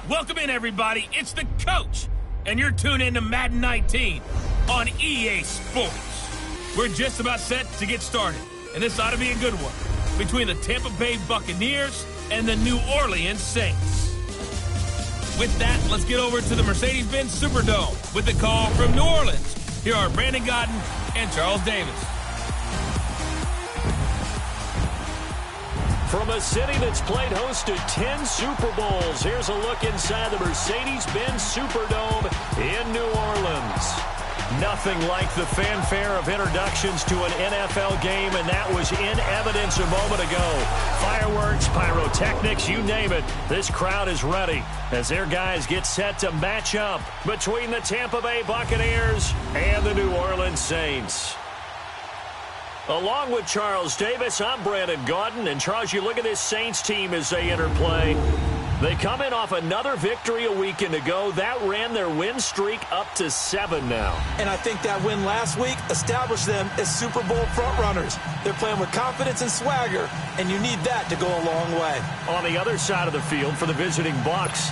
Welcome in, everybody. It's the coach, and you're tuned in to Madden 19 on EA Sports. We're just about set to get started, and this ought to be a good one between the Tampa Bay Buccaneers and the New Orleans Saints. With that, let's get over to the Mercedes-Benz Superdome with the call from New Orleans. Here are Brandon Godden and Charles Davis. From a city that's played host to 10 Super Bowls, here's a look inside the Mercedes-Benz Superdome in New Orleans. Nothing like the fanfare of introductions to an NFL game, and that was in evidence a moment ago. Fireworks, pyrotechnics, you name it. This crowd is ready as their guys get set to match up between the Tampa Bay Buccaneers and the New Orleans Saints. Along with Charles Davis, I'm Brandon Godden. And Charles, you look at this Saints team as they enter play. They come in off another victory a weekend ago. That ran their win streak up to 7 now. And I think that win last week established them as Super Bowl frontrunners. They're playing with confidence and swagger, and you need that to go a long way. On the other side of the field for the visiting Bucs,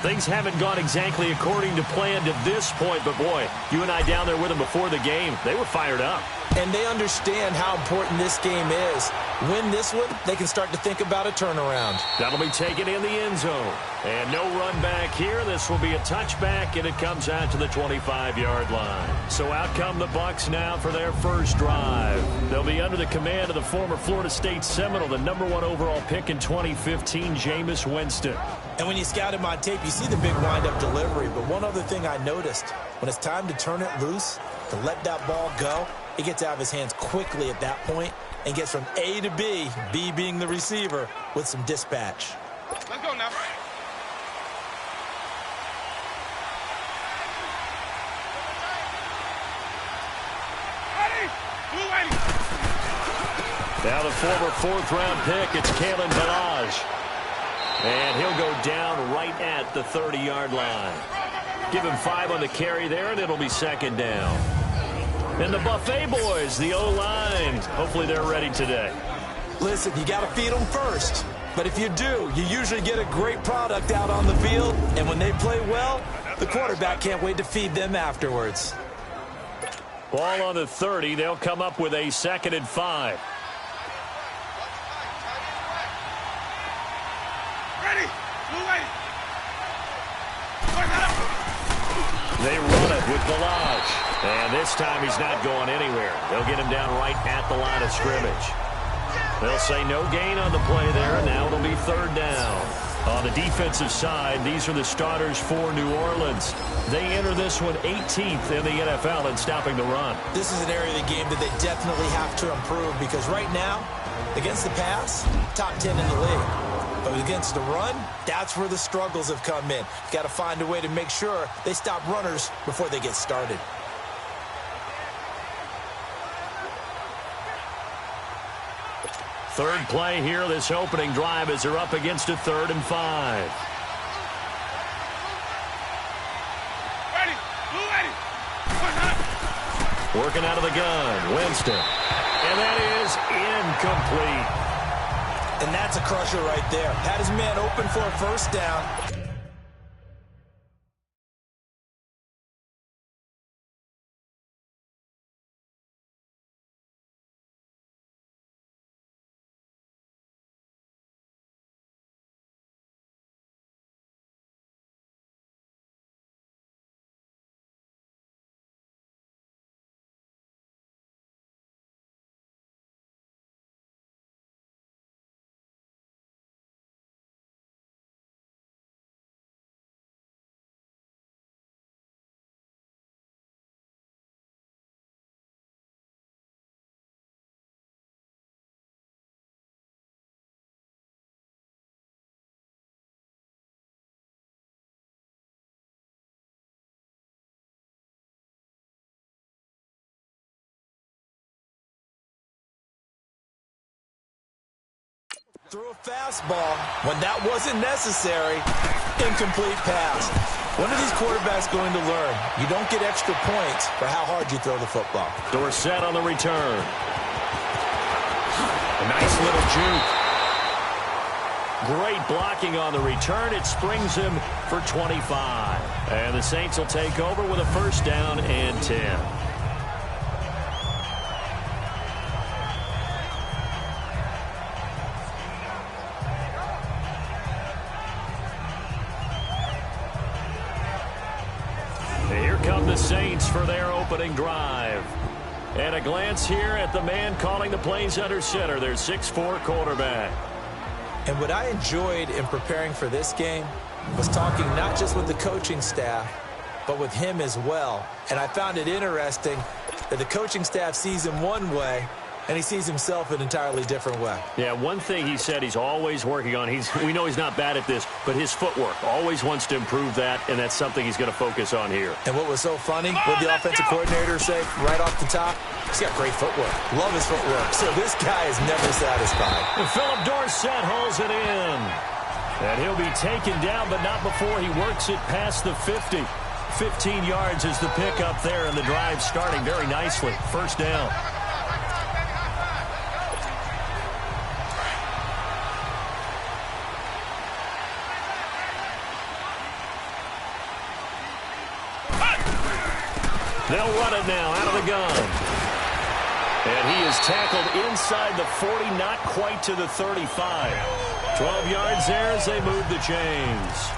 things haven't gone exactly according to plan to this point, but boy, you and I down there with them before the game, they were fired up. And they understand how important this game is. Win this one, they can start to think about a turnaround. That'll be taken in the end zone. And no run back here. This will be a touchback, and it comes out to the 25-yard line. So out come the Bucs now for their first drive. They'll be under the command of the former Florida State Seminole, the #1 overall pick in 2015, Jameis Winston. And when you scout him on tape, you see the big wind-up delivery. But one other thing I noticed, when it's time to turn it loose, to let that ball go, it gets out of his hands quickly at that point and gets from A to B, B being the receiver, with some dispatch. Let's go now. Now the former fourth-round pick, it's Kalen Ballage. And he'll go down right at the 30-yard line. Give him 5 on the carry there, and it'll be second down. And the Buffet boys, the O-line, hopefully they're ready today. Listen, you got to feed them first. But if you do, you usually get a great product out on the field. And when they play well, the quarterback can't wait to feed them afterwards. Ball on the 30. They'll come up with a 2nd and 5. Ready. They run it with Ballage. And this time he's not going anywhere. They'll get him down right at the line of scrimmage. They'll say no gain on the play there, and now it'll be 3rd down. On the defensive side, these are the starters for New Orleans. They enter this one 18th in the NFL in stopping the run. This is an area of the game that they definitely have to improve, because right now, against the pass, top 10 in the league. But against the run, that's where the struggles have come in. Got to find a way to make sure they stop runners before they get started. Third play here, this opening drive, as they're up against a 3rd and 5. Ready. Working out of the gun, Winston. And that is incomplete. And that's a crusher right there. Had his man open for a first down. Threw a fastball when that wasn't necessary. Incomplete pass. When are these quarterbacks going to learn? You don't get extra points for how hard you throw the football. Dorsett on the return. A nice little juke. Great blocking on the return. It springs him for 25. And the Saints will take over with a first down and 10. Here come the Saints for their opening drive. And a glance here at the man calling the plays under center, their 6'4" quarterback. And what I enjoyed in preparing for this game was talking not just with the coaching staff, but with him as well. And I found it interesting that the coaching staff sees him one way, and he sees himself an entirely different way. Yeah, one thing he said he's always working on, we know he's not bad at this, but his footwork, always wants to improve that, and that's something he's going to focus on here. And what was so funny, what the offensive coordinator say right off the top, he's got great footwork. Love his footwork. So this guy is never satisfied. And Philip Dorsett hauls it in. And he'll be taken down, but not before he works it past the 50. 15 yards is the pickup there, and the drive starting very nicely. First down. They'll run it now out of the gun. And he is tackled inside the 40, not quite to the 35. 12 yards there as they move the chains.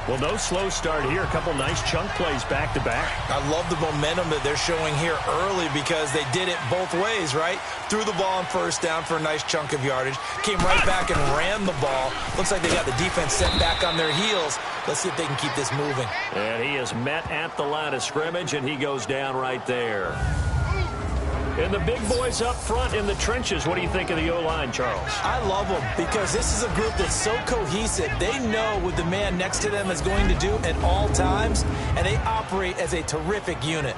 Well, no slow start here. A couple nice chunk plays back-to-back. I love the momentum that they're showing here early because they did it both ways, right? Threw the ball on first down for a nice chunk of yardage. Came right back and ran the ball. Looks like they got the defense set back on their heels. Let's see if they can keep this moving. And he is met at the line of scrimmage, and he goes down right there. And the big boys up front in the trenches, what do you think of the O-line, Charles? I love them because this is a group that's so cohesive. They know what the man next to them is going to do at all times, and they operate as a terrific unit.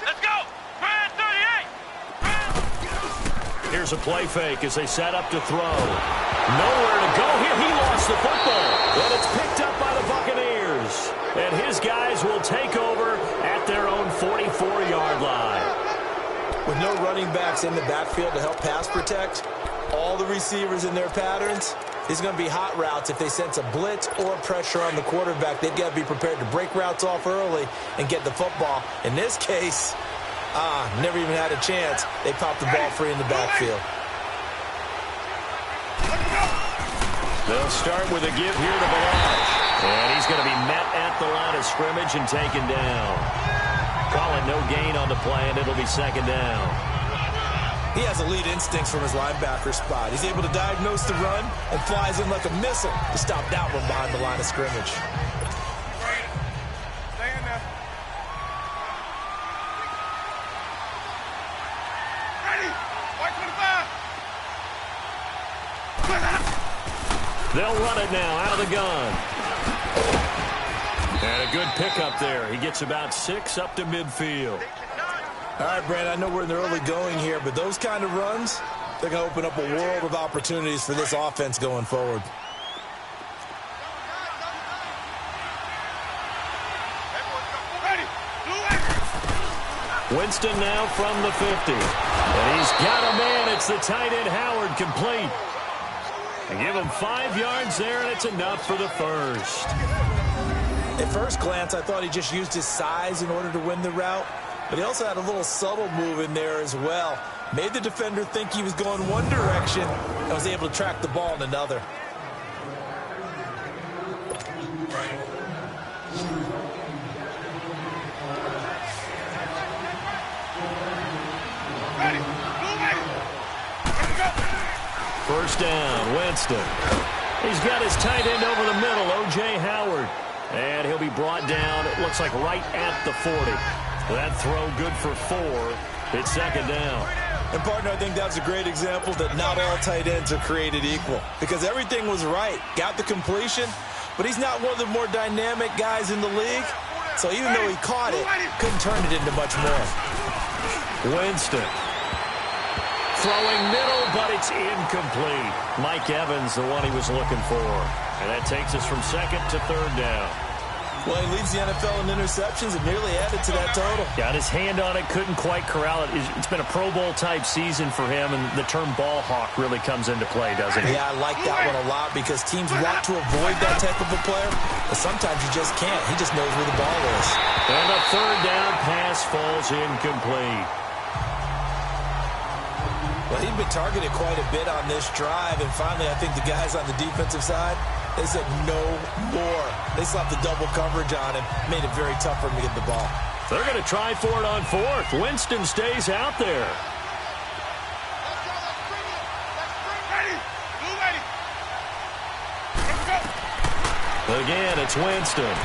Let's go! 38! Here's a play fake as they set up to throw. Nowhere to go here. He lost the football. And it's picked up by the Buccaneers. And his guys will take over at their own 44-yard line. With no running backs in the backfield to help pass protect, all the receivers in their patterns, these are going to be hot routes. If they sense a blitz or pressure on the quarterback, they've got to be prepared to break routes off early and get the football. In this case, never even had a chance. They popped the ball free in the backfield. They'll start with a give here to Balaj. And he's going to be met at the line of scrimmage and taken down. Call it no gain on the play, and it'll be second down. He has elite instincts from his linebacker spot. He's able to diagnose the run and flies in like a missile to stop that one behind the line of scrimmage. Stay in there. Ready! White 25! They'll run it now out of the gun. And a good pickup there. He gets about 6 up to midfield. All right, Brand, I know we're in the early going here, but those kind of runs, they're going to open up a world of opportunities for this offense going forward. Winston now from the 50. And he's got a man. It's the tight end Howard complete. They give him 5 yards there, and it's enough for the first. At first glance, I thought he just used his size in order to win the route, but he also had a little subtle move in there as well. Made the defender think he was going one direction and was able to track the ball in another. First down, Winston. He's got his tight end over the middle, O.J. Howard. And he'll be brought down, it looks like right at the 40. That throw good for 4. It's second down. And, partner, I think that's a great example that not all tight ends are created equal. Because everything was right. Got the completion, but he's not one of the more dynamic guys in the league. So even though he caught it, couldn't turn it into much more. Winston. Throwing middle, but it's incomplete. Mike Evans, the one he was looking for. And that takes us from second to third down. Well, he leads the NFL in interceptions and nearly added to that total. Got his hand on it, couldn't quite corral it. It's been a Pro Bowl-type season for him, and the term ball hawk really comes into play, doesn't it? Yeah, I like that one a lot because teams want to avoid that type of a player, but sometimes you just can't. He just knows where the ball is. And the third down pass falls incomplete. Well, he'd been targeted quite a bit on this drive, and finally I think the guys on the defensive side, they said no more. They slapped the double coverage on him, made it very tough for him to get the ball. They're going to try for it on fourth. Winston stays out there. Ready. Blue ready. Let's go. Again, it's Winston.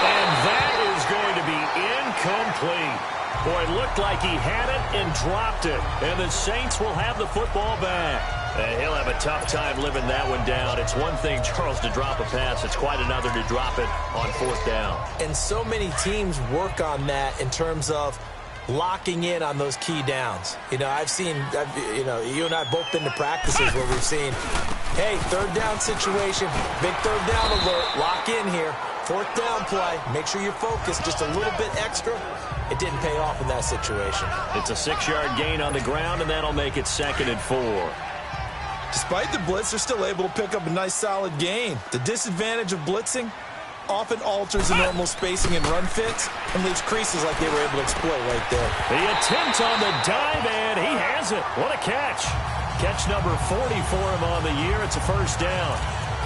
And that is going to be incomplete. Boy, it looked like he had it and dropped it. And the Saints will have the football back. He'll have a tough time living that one down. It's one thing, Charles, to drop a pass. It's quite another to drop it on fourth down. And so many teams work on that in terms of locking in on those key downs. You know, you and I have both been to practices where we've seen, hey, third down situation, big third down alert, lock in here. Fourth down play, make sure you're focused just a little bit extra. It didn't pay off in that situation. It's a 6-yard gain on the ground, and that'll make it 2nd and 4. Despite the blitz, they're still able to pick up a nice solid gain. The disadvantage of blitzing often alters the normal spacing and run fits and leaves creases like they were able to exploit right there. The attempt on the dive, and he has it. What a catch. Catch number 40 for him on the year. It's a first down.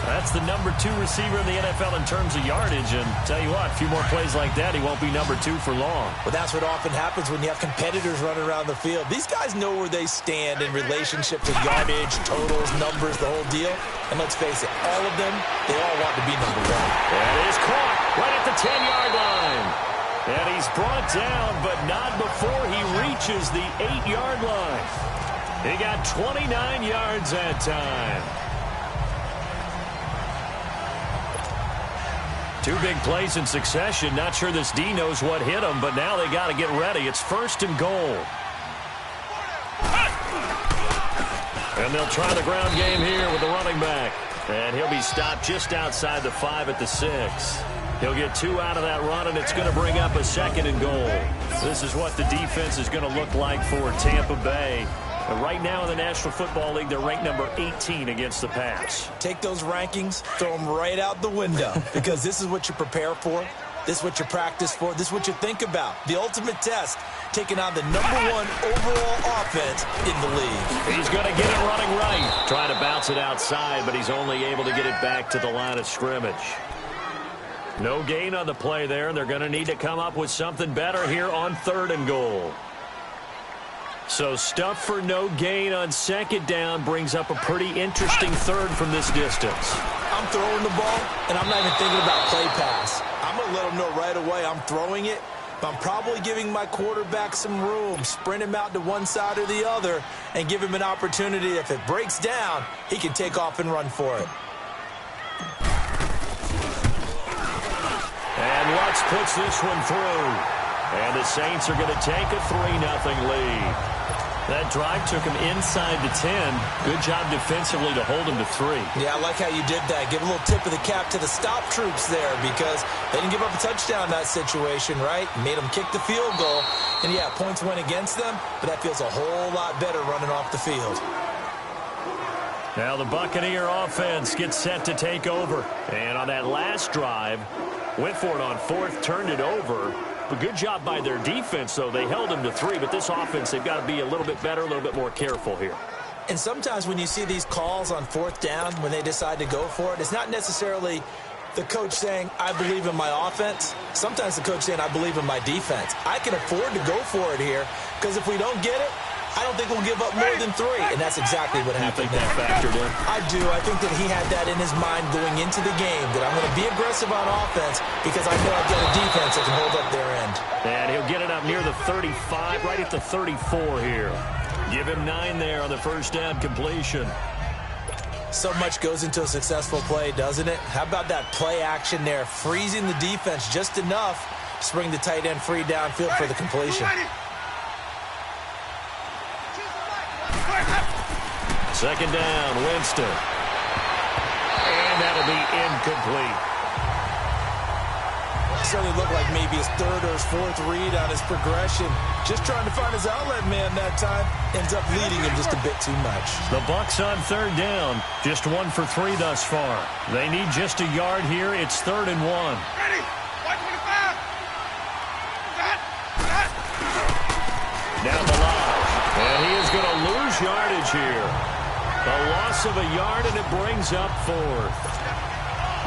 That's the number 2 receiver in the NFL in terms of yardage. And tell you what, a few more plays like that, he won't be number 2 for long. Well, that's what often happens when you have competitors running around the field. These guys know where they stand in relationship to yardage, totals, numbers, the whole deal. And let's face it, all of them, they all want to be number 1. That is caught right at the 10-yard line. And he's brought down, but not before he reaches the 8-yard line. He got 29 yards that time. 2 big plays in succession. Not sure this D knows what hit him, but now they got to get ready. It's 1st and goal. And they'll try the ground game here with the running back. And he'll be stopped just outside the 5 at the 6. He'll get 2 out of that run, and it's going to bring up a 2nd and goal. This is what the defense is going to look like for Tampa Bay. But right now in the National Football League, they're ranked number 18 against the pass. Take those rankings, throw them right out the window, because this is what you prepare for. This is what you practice for. This is what you think about. The ultimate test, taking on the number 1 overall offense in the league. He's going to get it running right. Trying to bounce it outside, but he's only able to get it back to the line of scrimmage. No gain on the play there, and they're going to need to come up with something better here on 3rd and goal. So stuff for no gain on 2nd down brings up a pretty interesting 3rd from this distance. I'm throwing the ball, and I'm not even thinking about play pass. I'm going to let them know right away I'm throwing it, but I'm probably giving my quarterback some room, sprint him out to one side or the other, and give him an opportunity. If it breaks down, he can take off and run for it. And Lutz puts this one through. And the Saints are going to take a 3-0 lead. That drive took him inside the 10. Good job defensively to hold him to 3. Yeah, I like how you did that. Give a little tip of the cap to the stop troops there because they didn't give up a touchdown in that situation, right? Made them kick the field goal. And, yeah, points went against them, but that feels a whole lot better running off the field. Now the Buccaneer offense gets set to take over. And on that last drive, went for it on 4th, turned it over. But good job by their defense, though. They held them to 3, but this offense, they've got to be a little bit better, a little bit more careful here. And sometimes when you see these calls on 4th down, when they decide to go for it, it's not necessarily the coach saying, I believe in my offense. Sometimes the coach saying, I believe in my defense. I can afford to go for it here because if we don't get it, I don't think we'll give up more than 3, and that's exactly what happened. You think that factored in? I do. I think that he had that in his mind going into the game, that I'm going to be aggressive on offense because I know I've got a defense that can hold up their end. And he'll get it up near the 35, right at the 34 here. Give him 9 there on the first down completion. So much goes into a successful play, doesn't it? How about that play action there, freezing the defense just enough to bring the tight end free downfield for the completion. 2nd down, Winston. And that'll be incomplete. certainly looked like maybe his third or his fourth read on his progression. Just trying to find his outlet man that time. Ends up leading him just a bit too much. The Bucs on third down. Just 1 for 3 thus far. They need just a yard here. It's 3rd and 1. Ready. 125. That. Now Malage. And he is going to lose yardage here. A loss of a yard, and it brings up 4th.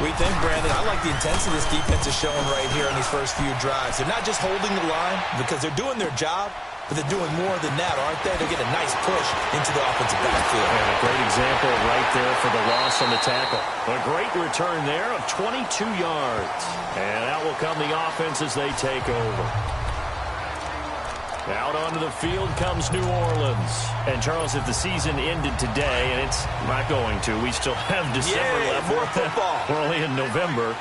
We think, Brandon, I like the intensity this defense is showing right here in these first few drives. They're not just holding the line because they're doing their job, but they're doing more than that, aren't they? They're getting a nice push into the offensive backfield. And a great example right there for the loss on the tackle. A great return there of 22 yards. And out will come the offense as they take over. Out onto the field comes New Orleans. And, Charles, if the season ended today, and it's not going to, we still have December left. More football. We're only in November.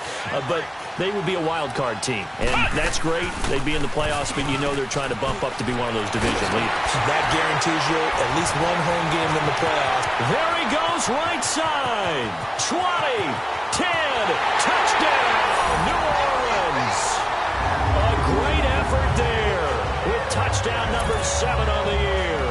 But they would be a wild card team. And that's great. They'd be in the playoffs, but you know they're trying to bump up to be one of those division leaders. That guarantees you at least one home game in the playoffs. There he goes, right side. 20, 10, touchdown, New Orleans. A great effort there with touchdown number 7 on the year.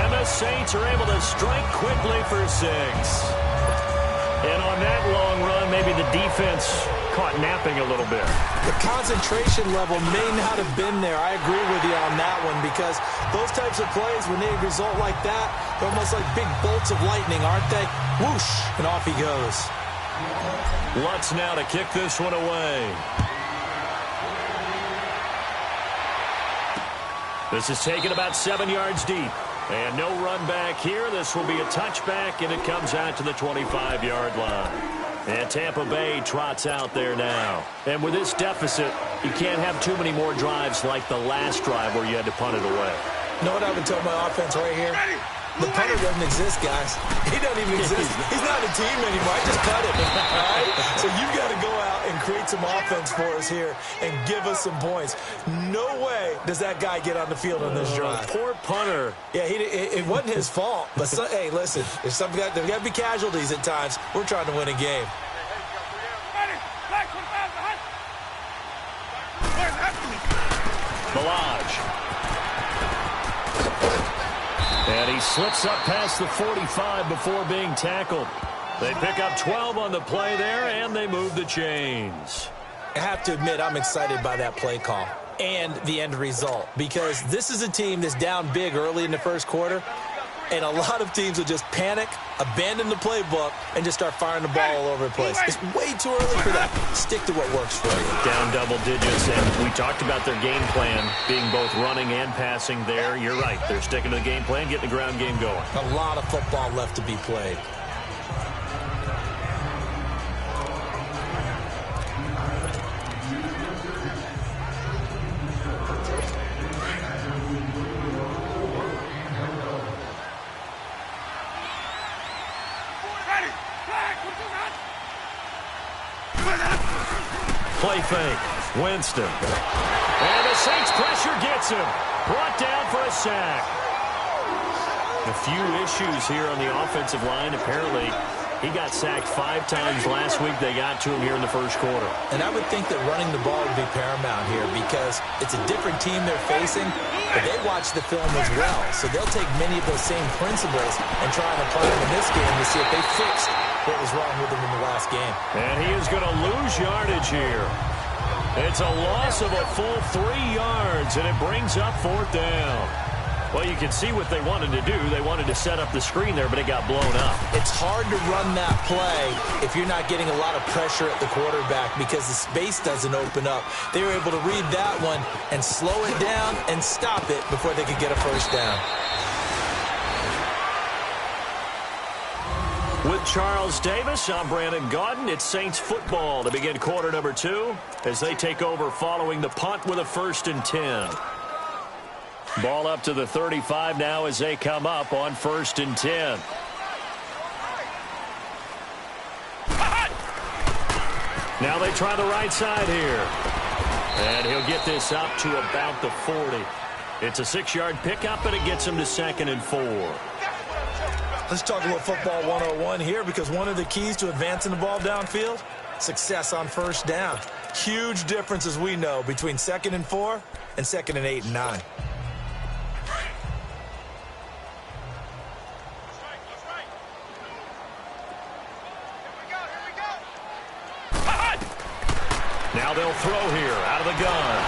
And the Saints are able to strike quickly for 6. And on that long run, maybe the defense caught napping a little bit. The concentration level may not have been there. I agree with you on that one because those types of plays, when they result like that, they're almost like big bolts of lightning, aren't they? Whoosh, and off he goes. Lutz now to kick this one away. This is taken about 7 yards deep. And no run back here. This will be a touchback, and it comes out to the 25-yard line. And Tampa Bay trots out there now. And with this deficit, you can't have too many more drives like the last drive where you had to punt it away. You know what I would tell my offense right here? The punter doesn't exist, guys. He doesn't even exist. He's not a team anymore. I just cut him. All right? So you've got to go out and create some offense for us here and give us some points. No way does that guy get on the field on this drive. Poor punter. Yeah, it wasn't his fault. But, hey, listen, there's got to be casualties at times. We're trying to win a game. Malage. And he slips up past the 45 before being tackled. They pick up 12 on the play there, and they move the chains. I have to admit, I'm excited by that play call and the end result because this is a team that's down big early in the first quarter, and a lot of teams will just panic, abandon the playbook, and just start firing the ball all over the place. It's way too early for that. Stick to what works for you. Down double digits, and we talked about their game plan being both running and passing there. You're right. They're sticking to the game plan, getting the ground game going. A lot of football left to be played. Play fake. Winston. And the Saints pressure gets him. Brought down for a sack. A few issues here on the offensive line. Apparently, he got sacked 5 times last week. They got to him here in the first quarter. And I would think that running the ball would be paramount here because it's a different team they're facing, but they watch the film as well. So they'll take many of those same principles and try and apply them in this game to see if they fixed what was wrong with him in the last game. And he is going to lose yardage here. It's a loss of a full 3 yards, and it brings up 4th down. Well, you can see what they wanted to do. They wanted to set up the screen there, but it got blown up. It's hard to run that play if you're not getting a lot of pressure at the quarterback because the space doesn't open up. They were able to read that one and slow it down and stop it before they could get a first down. With Charles Davis, I'm Brandon Gaudin. It's Saints football to begin quarter number 2 as they take over following the punt with a 1st and 10. Ball up to the 35 now as they come up on 1st and 10. Now they try the right side here. And he'll get this up to about the 40. It's a 6-yard pickup, and it gets him to 2nd and 4. Let's talk about football 101 here because one of the keys to advancing the ball downfield, success on first down. Huge difference, as we know, between 2nd and 4 and 2nd and 8 and 9. Now they'll throw here out of the gun.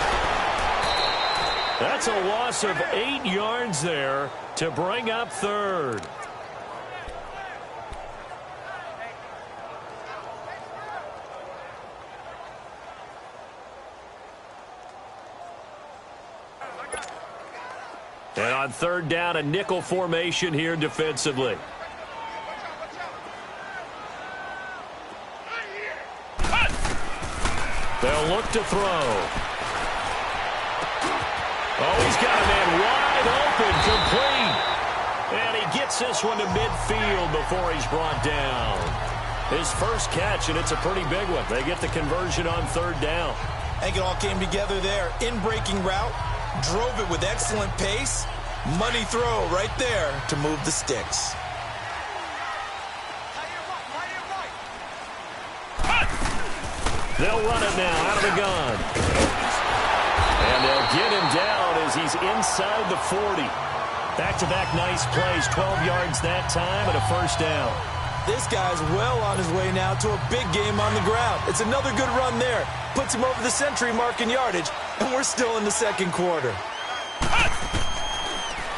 That's a loss of 8 yards there to bring up third. And on third down, a nickel formation here defensively. They'll look to throw. Oh, he's got a man wide open, complete. And he gets this one to midfield before he's brought down. His first catch, and it's a pretty big one. They get the conversion on third down. I think it all came together there. In-breaking route, drove it with excellent pace. Money throw right there to move the sticks. They'll run it now out of the gun. And they'll get him down as he's inside the 40. Back-to-back nice plays, 12 yards that time and a first down. This guy's well on his way now to a big game on the ground. It's another good run there. Puts him over the century mark in yardage, and we're still in the second quarter.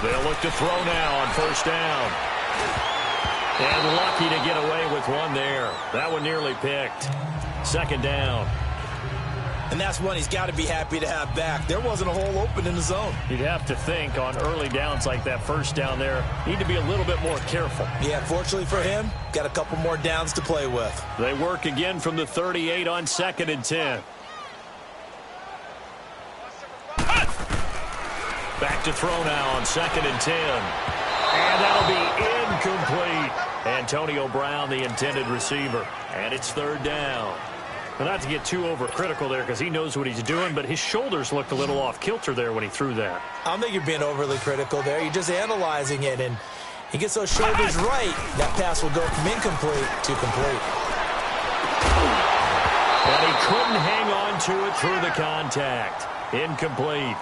They'll look to throw now on first down. And lucky to get away with one there. That one nearly picked. Second down. And that's one he's got to be happy to have back. There wasn't a hole open in the zone. You'd have to think on early downs like that first down there, need to be a little bit more careful. Yeah, fortunately for him, got a couple more downs to play with. They work again from the 38 on 2nd and 10. Back to throw now on 2nd and 10. And that'll be incomplete. Antonio Brown, the intended receiver. And it's third down. Well, not to get too overcritical there because he knows what he's doing, but his shoulders looked a little off kilter there when he threw that. I don't think you're being overly critical there. You're just analyzing it, and he gets those shoulders right. That pass will go from incomplete to complete. And he couldn't hang on to it through the contact. Incomplete.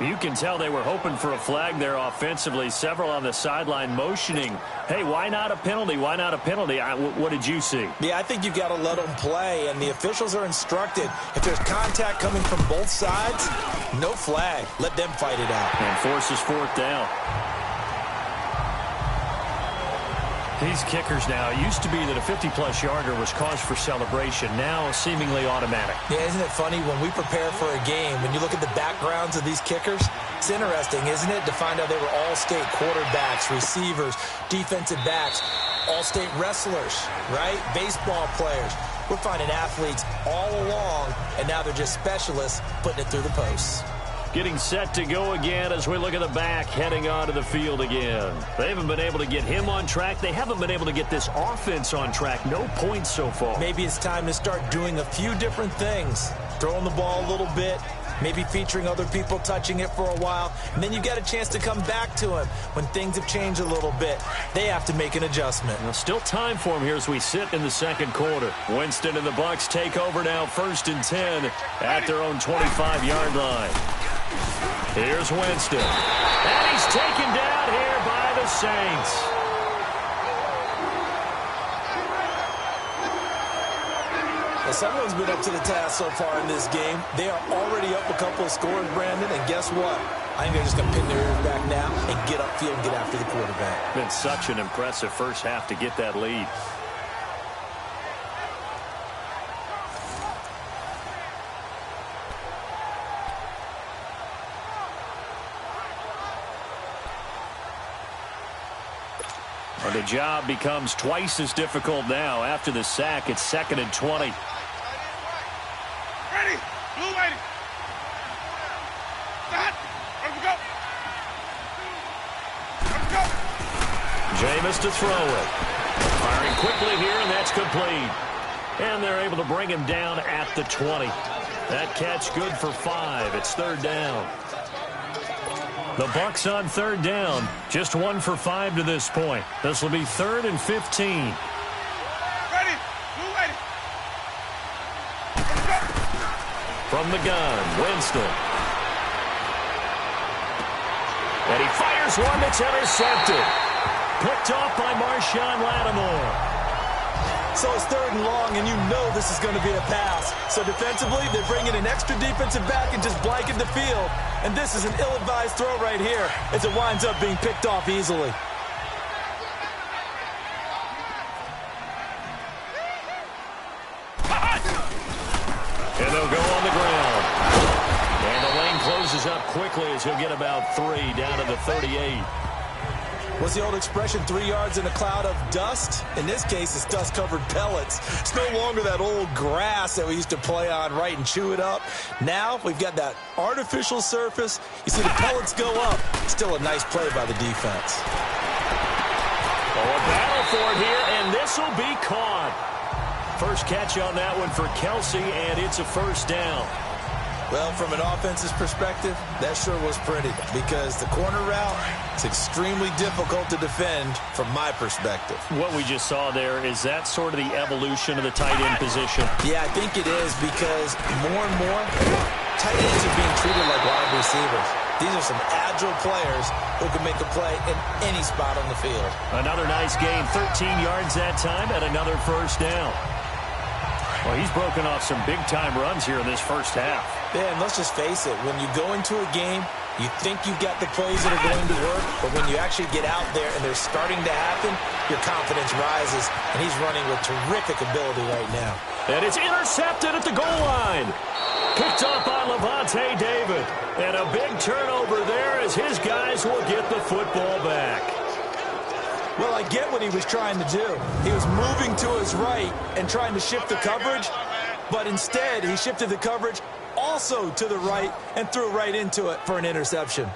You can tell they were hoping for a flag there offensively. Several on the sideline motioning, hey, why not a penalty? Why not a penalty? What did you see? Yeah, I think you've got to let them play, and the officials are instructed. If there's contact coming from both sides, no flag. Let them fight it out. And forces fourth down. These kickers now, it used to be that a 50-plus yarder was cause for celebration. Now seemingly automatic. Yeah, isn't it funny when we prepare for a game, when you look at the backgrounds of these kickers, it's interesting, isn't it, to find out they were all-state quarterbacks, receivers, defensive backs, all-state wrestlers, right? Baseball players. We're finding athletes all along, and now they're just specialists putting it through the posts. Getting set to go again as we look at the back heading onto the field again. They haven't been able to get him on track. They haven't been able to get this offense on track. No points so far. Maybe it's time to start doing a few different things. Throwing the ball a little bit, maybe featuring other people touching it for a while, and then you get a chance to come back to him when things have changed a little bit. They have to make an adjustment. Well, still time for him here as we sit in the second quarter. Winston and the Bucs take over now, 1st and 10 at their own 25-yard line. Here's Winston. And he's taken down here by the Saints. Well, someone's been up to the task so far in this game. They are already up a couple of scores, Brandon, and guess what? I think they're just going to pin their ears back now and get upfield and get after the quarterback. Been such an impressive first half to get that lead. Well, the job becomes twice as difficult now. After the sack, it's 2nd and 20. Ready? Blue lady. Stop. Let's go. Let's go. Jameis to throw it. Firing quickly here, and that's complete. And they're able to bring him down at the 20. That catch good for 5. It's third down. The Bucs on third down. Just 1 for 5 to this point. This will be 3rd and 15. Ready? Blue lady. Let's go. From the gun, Winston. And he fires one that's intercepted. Picked off by Marshawn Lattimore. So it's 3rd and long, and you know this is going to be a pass. So defensively, they're bringing an extra defensive back and just blanket the field. And this is an ill-advised throw right here as it winds up being picked off easily. And they'll go on the ground. And the lane closes up quickly as he'll get about 3 down to the 38. What's the old expression, 3 yards in a cloud of dust? In this case, it's dust-covered pellets. It's no longer that old grass that we used to play on, right, and chew it up. Now we've got that artificial surface. You see the pellets go up. Still a nice play by the defense. Oh, a battle for it here, and this will be caught. First catch on that one for Kelsey, and it's a first down. Well, from an offense's perspective, that sure was pretty because the corner route is extremely difficult to defend from my perspective. What we just saw there, is that sort of the evolution of the tight end position? Yeah, I think it is because more and more, tight ends are being treated like wide receivers. These are some agile players who can make a play in any spot on the field. Another nice gain, 13 yards that time, and another first down. Well, he's broken off some big-time runs here in this first half. Yeah, and let's just face it. When you go into a game, you think you've got the plays that are going to work, but when you actually get out there and they're starting to happen, your confidence rises, and he's running with terrific ability right now. And it's intercepted at the goal line. Picked off by Levante David. And a big turnover there as his guys will get the football back. Well, I get what he was trying to do. He was moving to his right and trying to shift the coverage, but instead he shifted the coverage also to the right and threw right into it for an interception.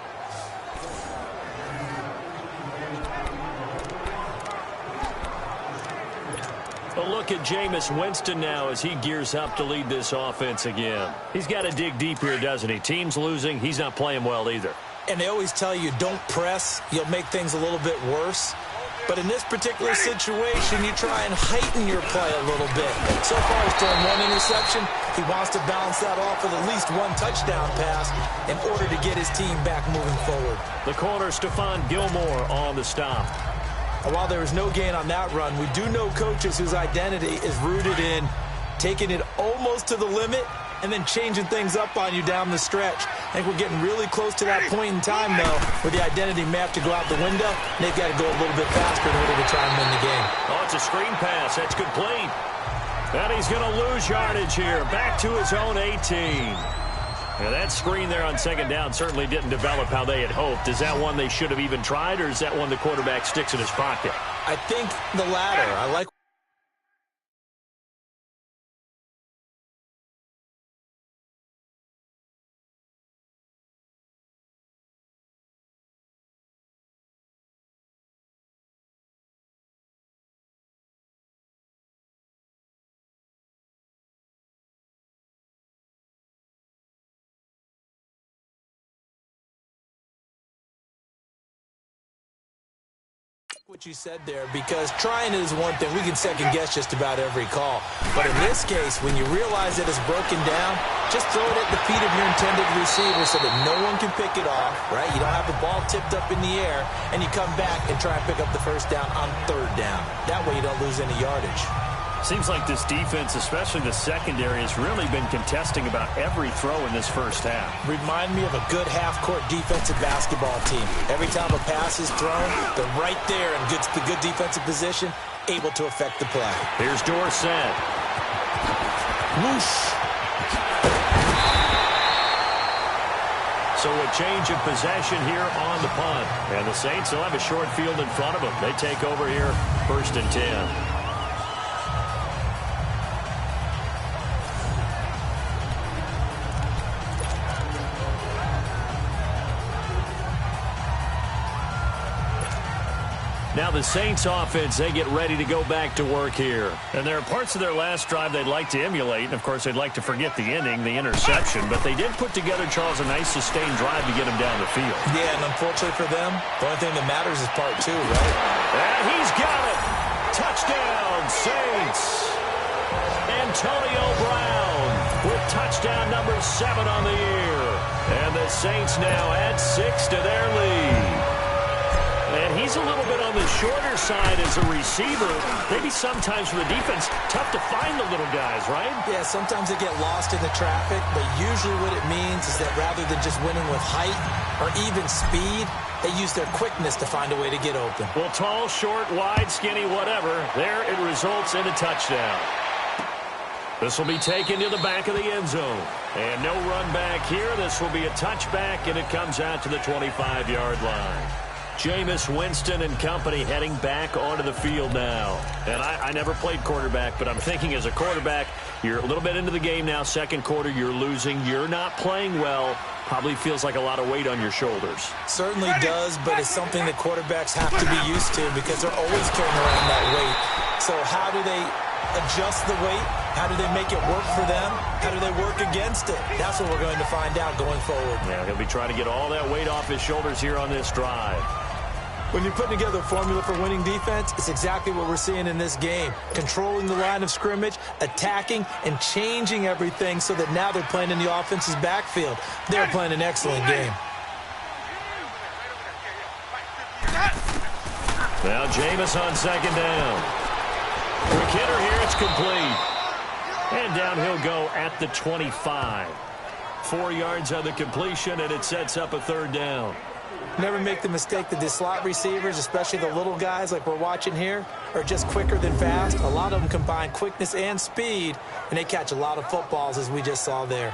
A look at Jameis Winston now as he gears up to lead this offense again. He's got to dig deep here, doesn't he? Team's losing. He's not playing well either. And they always tell you, don't press. You'll make things a little bit worse. But in this particular situation, you try and heighten your play a little bit. So far, he's thrown 1 interception. He wants to balance that off with at least 1 touchdown pass in order to get his team back moving forward. The corner, Stephon Gilmore, on the stop. And while there was no gain on that run, we do know coaches whose identity is rooted in taking it almost to the limit and then changing things up on you down the stretch. I think we're getting really close to that point in time, though, where the identity may have to go out the window, and they've got to go a little bit faster in order to try and win the game. Oh, it's a screen pass. That's complete. And he's going to lose yardage here. Back to his own 18. Now, that screen there on second down certainly didn't develop how they had hoped. Is that one they should have even tried, or is that one the quarterback sticks in his pocket? I think the latter. I like what you said there, because trying it is one thing. We can second guess just about every call. But in this case, when you realize that it's broken down, just throw it at the feet of your intended receiver so that no one can pick it off, right? You don't have the ball tipped up in the air, and you come back and try and pick up the first down on third down. That way you don't lose any yardage. Seems like this defense, especially the secondary, has really been contesting about every throw in this first half. Remind me of a good half-court defensive basketball team. Every time a pass is thrown, they're right there in the good defensive position, able to affect the play. Here's Dorsett. Whoosh. So a change of possession here on the punt. And the Saints will have a short field in front of them. They take over here, 1st and 10. Now the Saints offense, they get ready to go back to work here. And there are parts of their last drive they'd like to emulate. And, of course, they'd like to forget the ending, the interception. But they did put together, Charles, a nice sustained drive to get them down the field. Yeah, and unfortunately for them, the only thing that matters is part 2, right? And he's got it. Touchdown, Saints. Antonio Brown with touchdown number 7 on the year. And the Saints now add 6 to their lead. And he's a little bit on the shorter side as a receiver. Maybe sometimes for the defense, tough to find the little guys, right? Yeah, sometimes they get lost in the traffic, but usually what it means is that rather than just winning with height or even speed, they use their quickness to find a way to get open. Well, tall, short, wide, skinny, whatever, there it results in a touchdown. This will be taken to the back of the end zone. And no run back here. This will be a touchback, and it comes out to the 25-yard line. Jameis Winston and company heading back onto the field now. And I never played quarterback, but I'm thinking as a quarterback, you're a little bit into the game now. Second quarter, you're losing. You're not playing well. Probably feels like a lot of weight on your shoulders. Certainly does, but it's something that quarterbacks have to be used to because they're always carrying around that weight. So how do they adjust the weight? How do they make it work for them? How do they work against it? That's what we're going to find out going forward. Yeah, he'll be trying to get all that weight off his shoulders here on this drive. When you're putting together a formula for winning defense, it's exactly what we're seeing in this game. Controlling the line of scrimmage, attacking, and changing everything so that now they're playing in the offense's backfield. They're playing an excellent game. Now Jameis on second down. Quick hitter here, it's complete. And down he'll go at the 25. 4 yards on the completion, and it sets up a third down. Never make the mistake that the slot receivers, especially the little guys like we're watching here, are just quicker than fast. A lot of them combine quickness and speed, and they catch a lot of footballs, as we just saw there.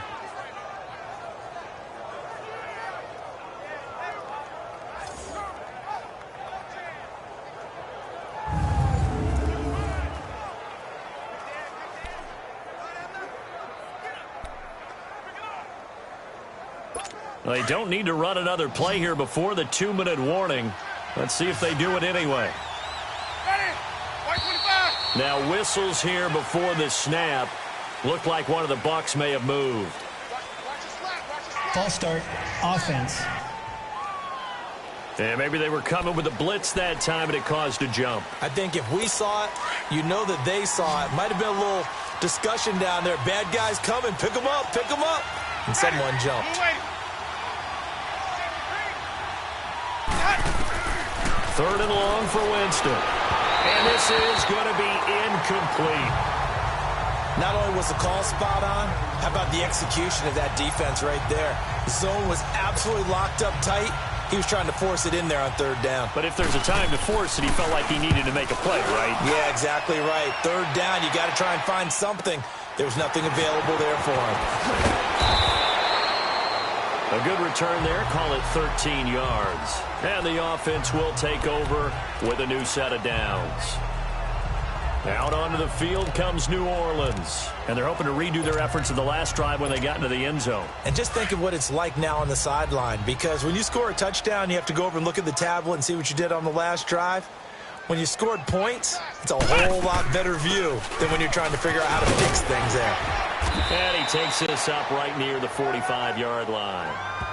They don't need to run another play here before the 2-minute warning. Let's see if they do it anyway. Now whistles here before the snap. Looked like one of the Bucs may have moved. False start, offense. And maybe they were coming with a blitz that time and it caused a jump. I think if we saw it, you know that they saw it. Might have been a little discussion down there. Bad guys coming, pick them up, pick them up. And someone jumped. Third and long for Winston. And this is going to be incomplete. Not only was the call spot on, how about the execution of that defense right there? The zone was absolutely locked up tight. He was trying to force it in there on third down. But if there's a time to force it, he felt like he needed to make a play, right? Yeah, exactly right. Third down, you got to try and find something. There was nothing available there for him. A good return there, call it 13 yards. And the offense will take over with a new set of downs. Out onto the field comes New Orleans. And they're hoping to redo their efforts in the last drive when they got into the end zone. And just think of what it's like now on the sideline. Because when you score a touchdown, you have to go over and look at the tablet and see what you did on the last drive. When you scored points, it's a whole lot better view than when you're trying to figure out how to fix things there. And he takes this up right near the 45-yard line.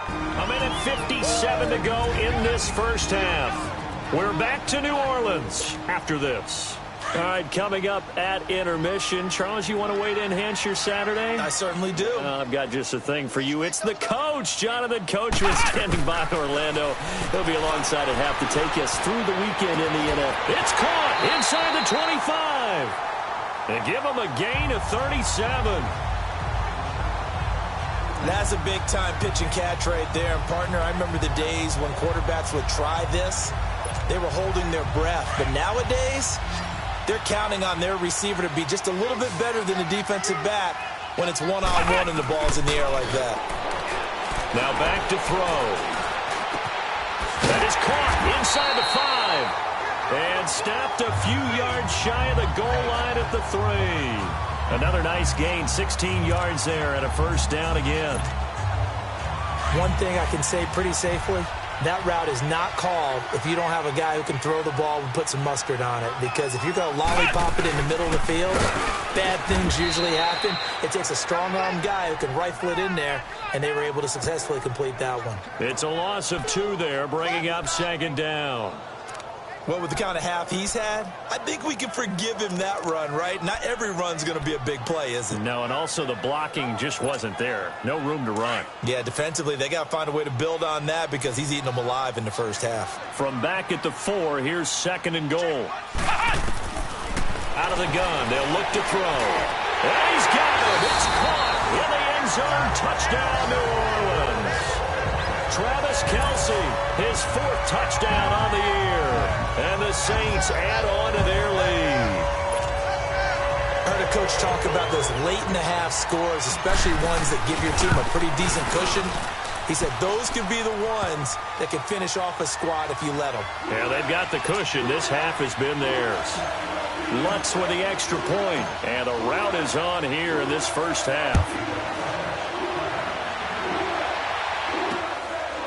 A minute 57 to go in this first half. We're back to New Orleans after this. All right, coming up at intermission. Charles, you want to wait in, enhance your Saturday? I certainly do. I've got just a thing for you. It's the coach, Jonathan Coachman, standing by Orlando. He'll be alongside at half to take us through the weekend in the NFL. It's caught inside the 25. And give him a gain of 37. That's a big-time pitch and catch right there. And, partner, I remember the days when quarterbacks would try this. They were holding their breath. But nowadays, they're counting on their receiver to be just a little bit better than the defensive back when it's one-on-one and the ball's in the air like that. Now back to throw. That is caught inside the 5. And snapped a few yards shy of the goal line at the 3. Another nice gain, 16 yards there and a first down again. One thing I can say pretty safely, that route is not called if you don't have a guy who can throw the ball and put some mustard on it. Because if you're going to lollipop it in the middle of the field, bad things usually happen. It takes a strong-arm guy who can rifle it in there, and they were able to successfully complete that one. It's a loss of 2 there, bringing up second down. Well, with the kind of half he's had, I think we can forgive him that run, right? Not every run's going to be a big play, is it? No, and also the blocking just wasn't there. No room to run. Yeah, defensively, they got to find a way to build on that because he's eating them alive in the first half. From back at the 4, here's 2nd and goal. Out of the gun, they'll look to throw. And he's got it. It's caught in the end zone. Touchdown, New Orleans. Travis Kelce, his 4th touchdown on the year. And the Saints add on to their lead. I heard a coach talk about those late-in-the-half scores, especially ones that give your team a pretty decent cushion. He said those could be the ones that can finish off a squad if you let them. Yeah, they've got the cushion. This half has been theirs. Lutz with the extra point. And the rout is on here in this first half.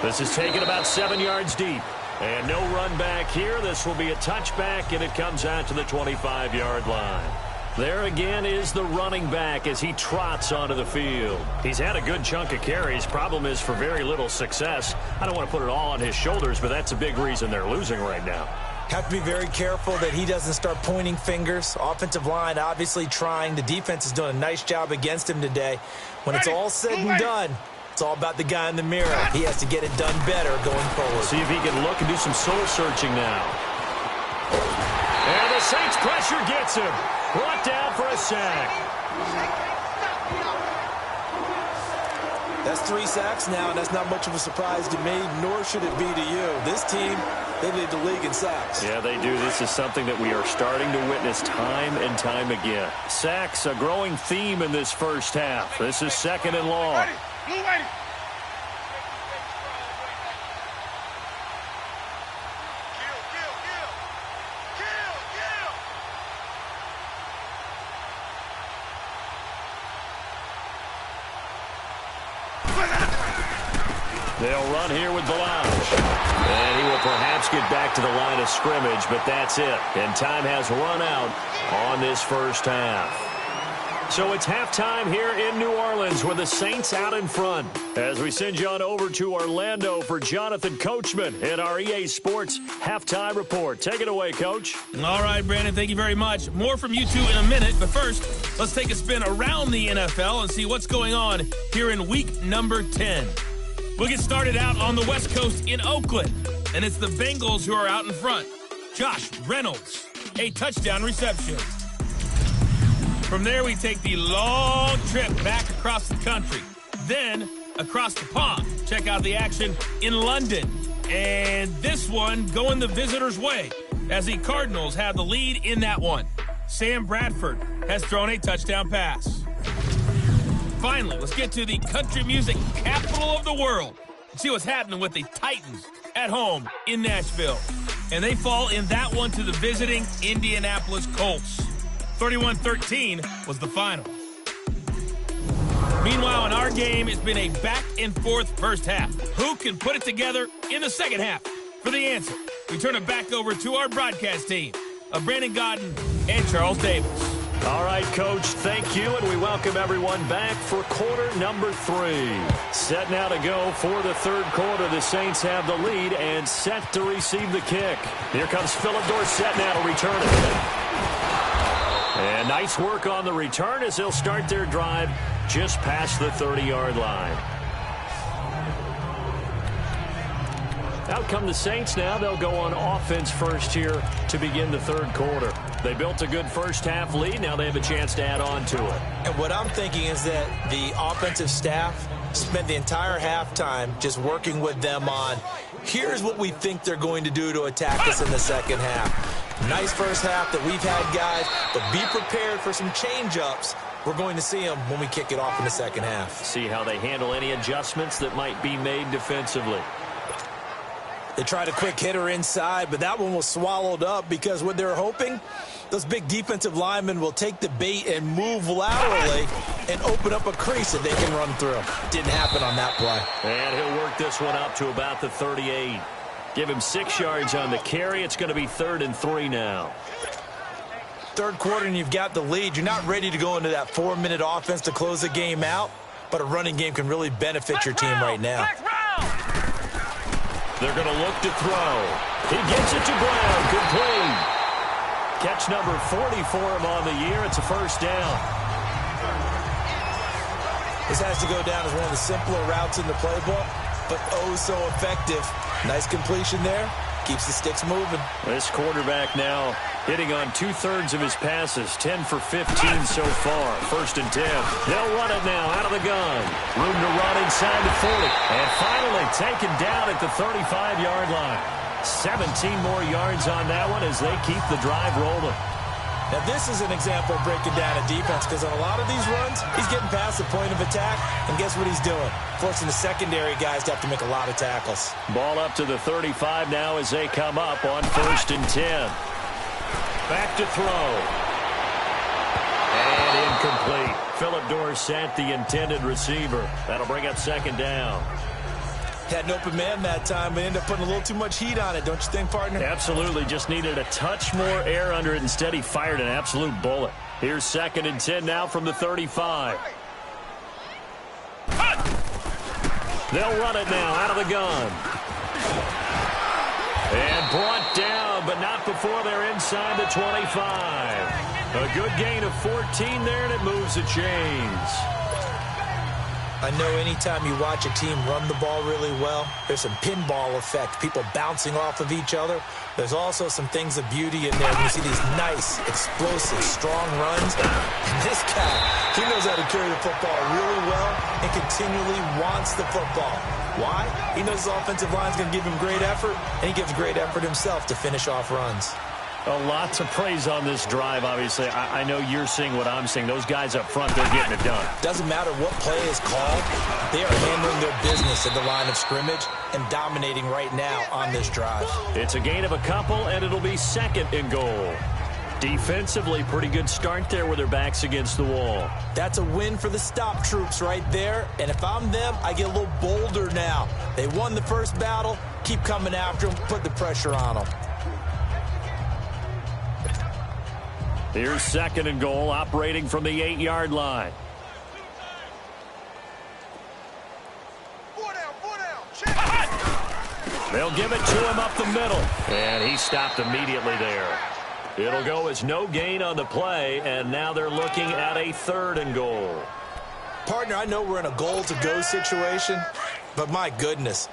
This is taken about 7 yards deep. And no run back here. This will be a touchback, and it comes out to the 25-yard line. There again is the running back as he trots onto the field. He's had a good chunk of carries. Problem is for very little success. I don't want to put it all on his shoulders, but that's a big reason they're losing right now. Have to be very careful that he doesn't start pointing fingers. Offensive line obviously trying. The defense is doing a nice job against him today. When it's all said and done, it's all about the guy in the mirror. He has to get it done better going forward. See if he can look and do some soul-searching now. And the Saints pressure gets him. Brought down for a sack. That's 3 sacks now, and that's not much of a surprise to me, nor should it be to you. This team, they lead the league in sacks. Yeah, they do. This is something that we are starting to witness time and time again. Sacks, a growing theme in this first half. This is 2nd and long. Blue waiting. They'll run here with Blanche. And he will perhaps get back to the line of scrimmage, but that's it. And time has run out on this first half. So it's halftime here in New Orleans with the Saints out in front. As we send you on over to Orlando for Jonathan Coachman in our EA Sports Halftime Report. Take it away, Coach. All right, Brandon, thank you very much. More from you two in a minute, but first, let's take a spin around the NFL and see what's going on here in week number 10. We'll get started out on the West Coast in Oakland, and it's the Bengals who are out in front. Josh Reynolds, a touchdown reception. From there, we take the long trip back across the country, then across the pond. Check out the action in London. And this one going the visitors' way as the Cardinals have the lead in that one. Sam Bradford has thrown a touchdown pass. Finally, let's get to the country music capital of the world and see what's happening with the Titans at home in Nashville. And they fall in that one to the visiting Indianapolis Colts. 31-13 was the final. Meanwhile, in our game, it's been a back-and-forth first half. Who can put it together in the second half? For the answer, we turn it back over to our broadcast team of Brandon Godden and Charles Davis. All right, Coach, thank you, and we welcome everyone back for quarter number 3. Set now to go for the third quarter. The Saints have the lead and set to receive the kick. Here comes Philip Dorsett now to return it. And nice work on the return as they'll start their drive just past the 30-yard line. Out come the Saints now. They'll go on offense first here to begin the third quarter. They built a good first-half lead. Now they have a chance to add on to it. And what I'm thinking is that the offensive staff spent the entire halftime just working with them on, here's what we think they're going to do to attack us in the second half. Nice first half that we've had, guys, but be prepared for some change-ups. We're going to see them when we kick it off in the second half. See how they handle any adjustments that might be made defensively. They tried a quick hitter inside, but that one was swallowed up because what they're hoping, those big defensive linemen will take the bait and move laterally and open up a crease that they can run through. Didn't happen on that play. And he'll work this one up to about the 38. Give him 6 yards on the carry. It's going to be 3rd and 3 now. Third quarter and you've got the lead. You're not ready to go into that 4-minute offense to close the game out, but a running game can really benefit your team right now. They're going to look to throw. He gets it to Brown. Complete. Catch number 40 for him on the year. It's a first down. This has to go down as one of the simpler routes in the playbook, but oh so effective. Nice completion there. Keeps the sticks moving. This quarterback now hitting on 2/3 of his passes. 10 for 15 so far. First and 10. They'll run it now out of the gun. Room to run inside the 40. And finally taken down at the 35-yard line. 17 more yards on that one as they keep the drive rolling. Now, this is an example of breaking down a defense because on a lot of these runs, he's getting past the point of attack, and guess what he's doing? Forcing the secondary guys to have to make a lot of tackles. Ball up to the 35 now as they come up on first and 10. Back to throw. And incomplete. Philip Dorsett, the intended receiver. That'll bring up second down. Had an open man that time, but ended up putting a little too much heat on it, don't you think, partner? Absolutely. Just needed a touch more air under it. Instead, he fired an absolute bullet. Here's second and 10 now from the 35. They'll run it now out of the gun. And brought down, but not before they're inside the 25. A good gain of 14 there, and it moves the chains. I know anytime you watch a team run the ball really well, there's some pinball effect, people bouncing off of each other. There's also some things of beauty in there when you see these nice, explosive, strong runs. And this guy, he knows how to carry the football really well and continually wants the football. Why? He knows his offensive line's going to give him great effort, and he gives great effort himself to finish off runs. Lots of praise on this drive, obviously. I know you're seeing what I'm seeing. Those guys up front, they're getting it done. Doesn't matter what play is called. They are handling their business at the line of scrimmage and dominating right now on this drive. It's a gain of a couple, and it'll be second and goal. Defensively, pretty good start there with their backs against the wall. That's a win for the stop troops right there. And if I'm them, I get a little bolder now. They won the first battle. Keep coming after them. Put the pressure on them. Here's second and goal, operating from the 8-yard line. They'll give it to him up the middle. And he stopped immediately there. It'll go as no gain on the play, and now they're looking at a third and goal. Partner, I know we're in a goal-to-go situation, but my goodness,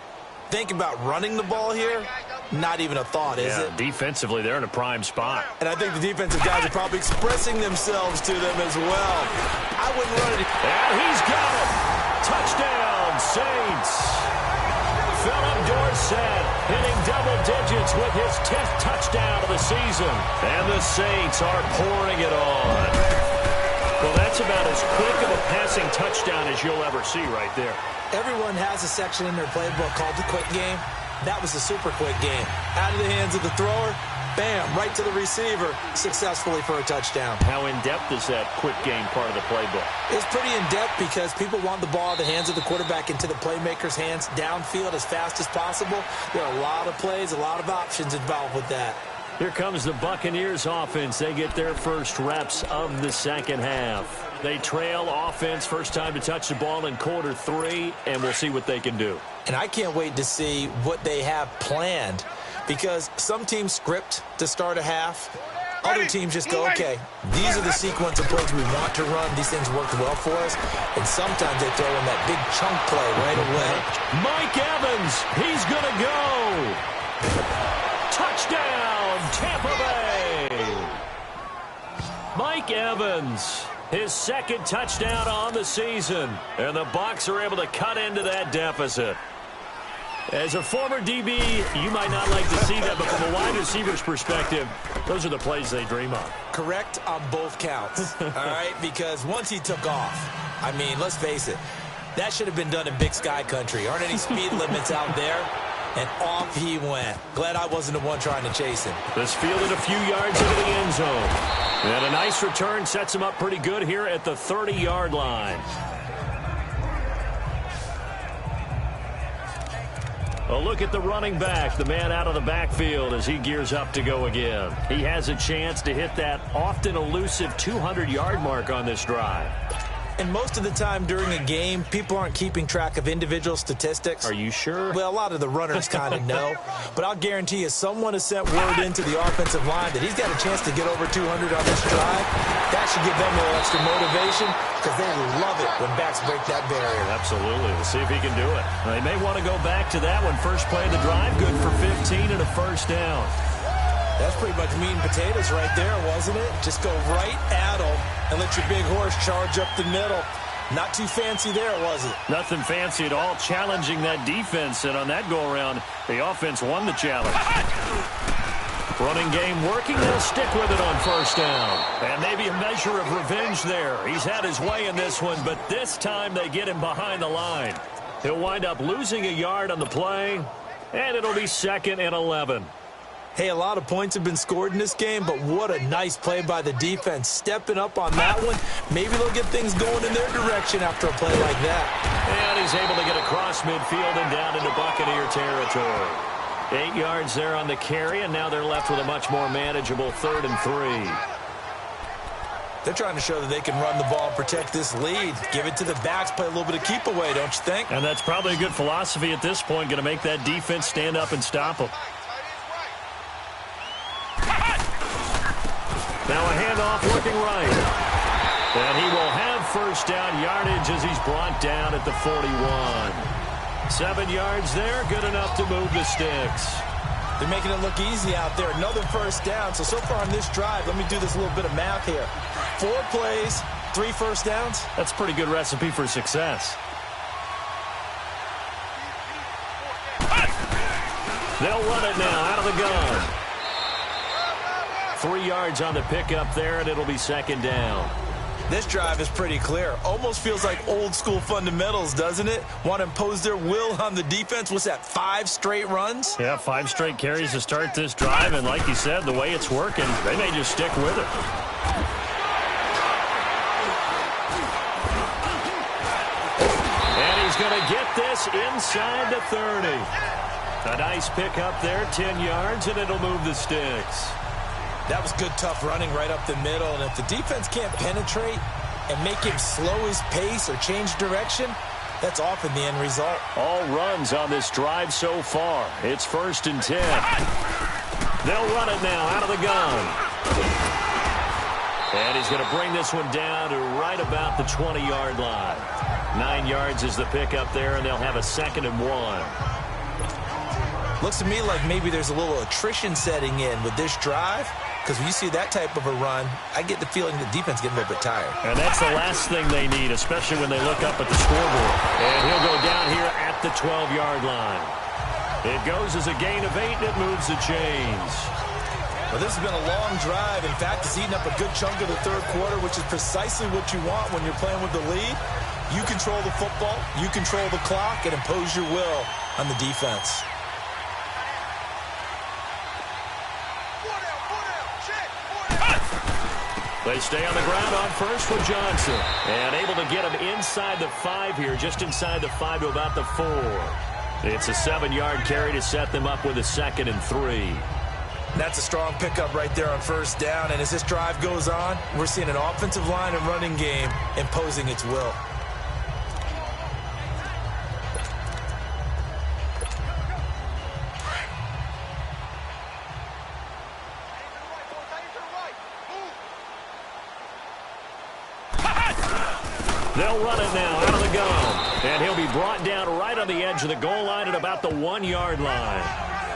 think about running the ball here. Not even a thought, is it? Defensively, they're in a prime spot. And I think the defensive guys are probably expressing themselves to them as well. I wouldn't run it. And he's got it. Touchdown, Saints. Philip Dorsett hitting double digits with his 10th touchdown of the season. And the Saints are pouring it on. Well, that's about as quick of a passing touchdown as you'll ever see right there. Everyone has a section in their playbook called the quick game. That was a super quick game. Out of the hands of the thrower, bam, right to the receiver, successfully for a touchdown. How in-depth is that quick game part of the playbook? It's pretty in-depth because people want the ball out of the hands of the quarterback into the playmaker's hands downfield as fast as possible. There are a lot of plays, a lot of options involved with that. Here comes the Buccaneers offense. They get their first reps of the second half. They trail offense, first time to touch the ball in quarter 3, and we'll see what they can do. And I can't wait to see what they have planned because some teams script to start a half. Other teams just go, okay, these are the sequence of plays we want to run. These things worked well for us. And sometimes they throw in that big chunk play right away. Mike Evans, he's going to go. Touchdown, Tampa Bay. Mike Evans, his second touchdown on the season. And the Bucs are able to cut into that deficit. As a former DB, you might not like to see that, but from a wide receiver's perspective, those are the plays they dream of. Correct on both counts, all right? Because once he took off, I mean, let's face it, that should have been done in Big Sky Country. Aren't any speed limits out there? And off he went. Glad I wasn't the one trying to chase him. This fielded a few yards into the end zone. And a nice return sets him up pretty good here at the 30-yard line. A look at the running back, the man out of the backfield as he gears up to go again. He has a chance to hit that often elusive 200-yard mark on this drive. And most of the time during a game, people aren't keeping track of individual statistics. Are you sure? Well, a lot of the runners kind of know. But I'll guarantee you someone has sent word into the offensive line that he's got a chance to get over 200 on this drive. That should give them a little extra motivation because they love it when backs break that barrier. Absolutely. We'll see if he can do it. They may want to go back to that one. First play of the drive, good for 15 and a first down. That's pretty much meat and potatoes right there, wasn't it? Just go right at them and let your big horse charge up the middle. Not too fancy there, was it? Nothing fancy at all, challenging that defense. And on that go-around, the offense won the challenge. Running game working. They'll stick with it on first down. And maybe a measure of revenge there. He's had his way in this one, but this time they get him behind the line. He'll wind up losing a yard on the play, and it'll be 2nd and 11. Hey, a lot of points have been scored in this game, but what a nice play by the defense. Stepping up on that one. Maybe they'll get things going in their direction after a play like that. And he's able to get across midfield and down into Buccaneer territory. 8 yards there on the carry, and now they're left with a much more manageable 3rd and 3. They're trying to show that they can run the ball and protect this lead. Give it to the backs, play a little bit of keep away, don't you think? And that's probably a good philosophy at this point, going to make that defense stand up and stop them. Now a handoff looking right. And he will have first down yardage as he's brought down at the 41. 7 yards there, good enough to move the sticks. They're making it look easy out there. Another first down. So far on this drive, let me do this little bit of math here. 4 plays, 3 first downs. That's a pretty good recipe for success. They'll run it now out of the gun. 3 yards on the pickup there, and it'll be 2nd down. This drive is pretty clear. Almost feels like old school fundamentals, doesn't it? Want to impose their will on the defense. What's that, 5 straight runs? Yeah, 5 straight carries to start this drive, and like you said, the way it's working, they may just stick with it. And he's going to get this inside the 30. A nice pickup there, 10 yards, and it'll move the sticks. That was good, tough running right up the middle. And if the defense can't penetrate and make him slow his pace or change direction, that's often the end result. All runs on this drive so far. It's 1st and 10. They'll run it now out of the gun. And he's going to bring this one down to right about the 20-yard line. 9 yards is the pickup there, and they'll have a 2nd and 1. Looks to me like maybe there's a little attrition setting in with this drive. Because when you see that type of a run, I get the feeling the defense getting a little bit tired. And that's the last thing they need, especially when they look up at the scoreboard. And he'll go down here at the 12-yard line. It goes as a gain of 8, and it moves the chains. Well, this has been a long drive. In fact, it's eaten up a good chunk of the 3rd quarter, which is precisely what you want when you're playing with the lead. You control the football, you control the clock, and impose your will on the defense. They stay on the ground on first with Johnson. And able to get him inside the 5 here, just inside the 5 to about the 4. It's a 7-yard carry to set them up with a 2nd and 3. That's a strong pickup right there on first down. And as this drive goes on, we're seeing an offensive line and running game imposing its will. They'll run it now out of the gun. And he'll be brought down right on the edge of the goal line at about the 1-yard line.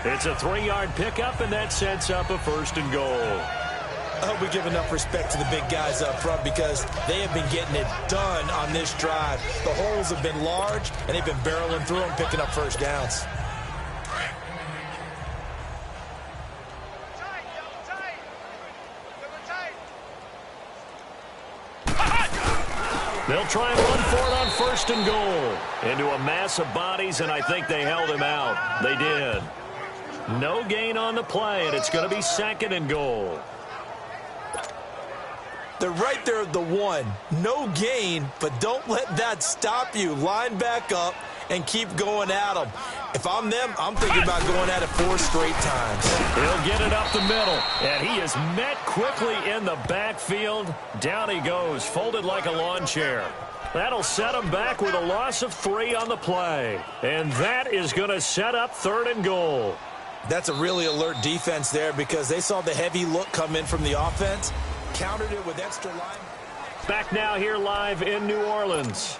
It's a 3-yard pickup, and that sets up a 1st and goal. I hope we give enough respect to the big guys up front because they have been getting it done on this drive. The holes have been large, and they've been barreling through them, picking up first downs. They'll try and run for it on 1st and goal. Into a mass of bodies, and I think they held him out. They did. No gain on the play, and it's going to be 2nd and goal. They're right there at the 1. No gain, but don't let that stop you. Line back up and keep going at them. If I'm them, I'm thinking about going at it 4 straight times. He'll get it up the middle, and he is met quickly in the backfield. Down he goes, folded like a lawn chair. That'll set him back with a loss of 3 on the play. And that is going to set up 3rd and goal. That's a really alert defense there because they saw the heavy look come in from the offense, countered it with extra line. Back now here live in New Orleans.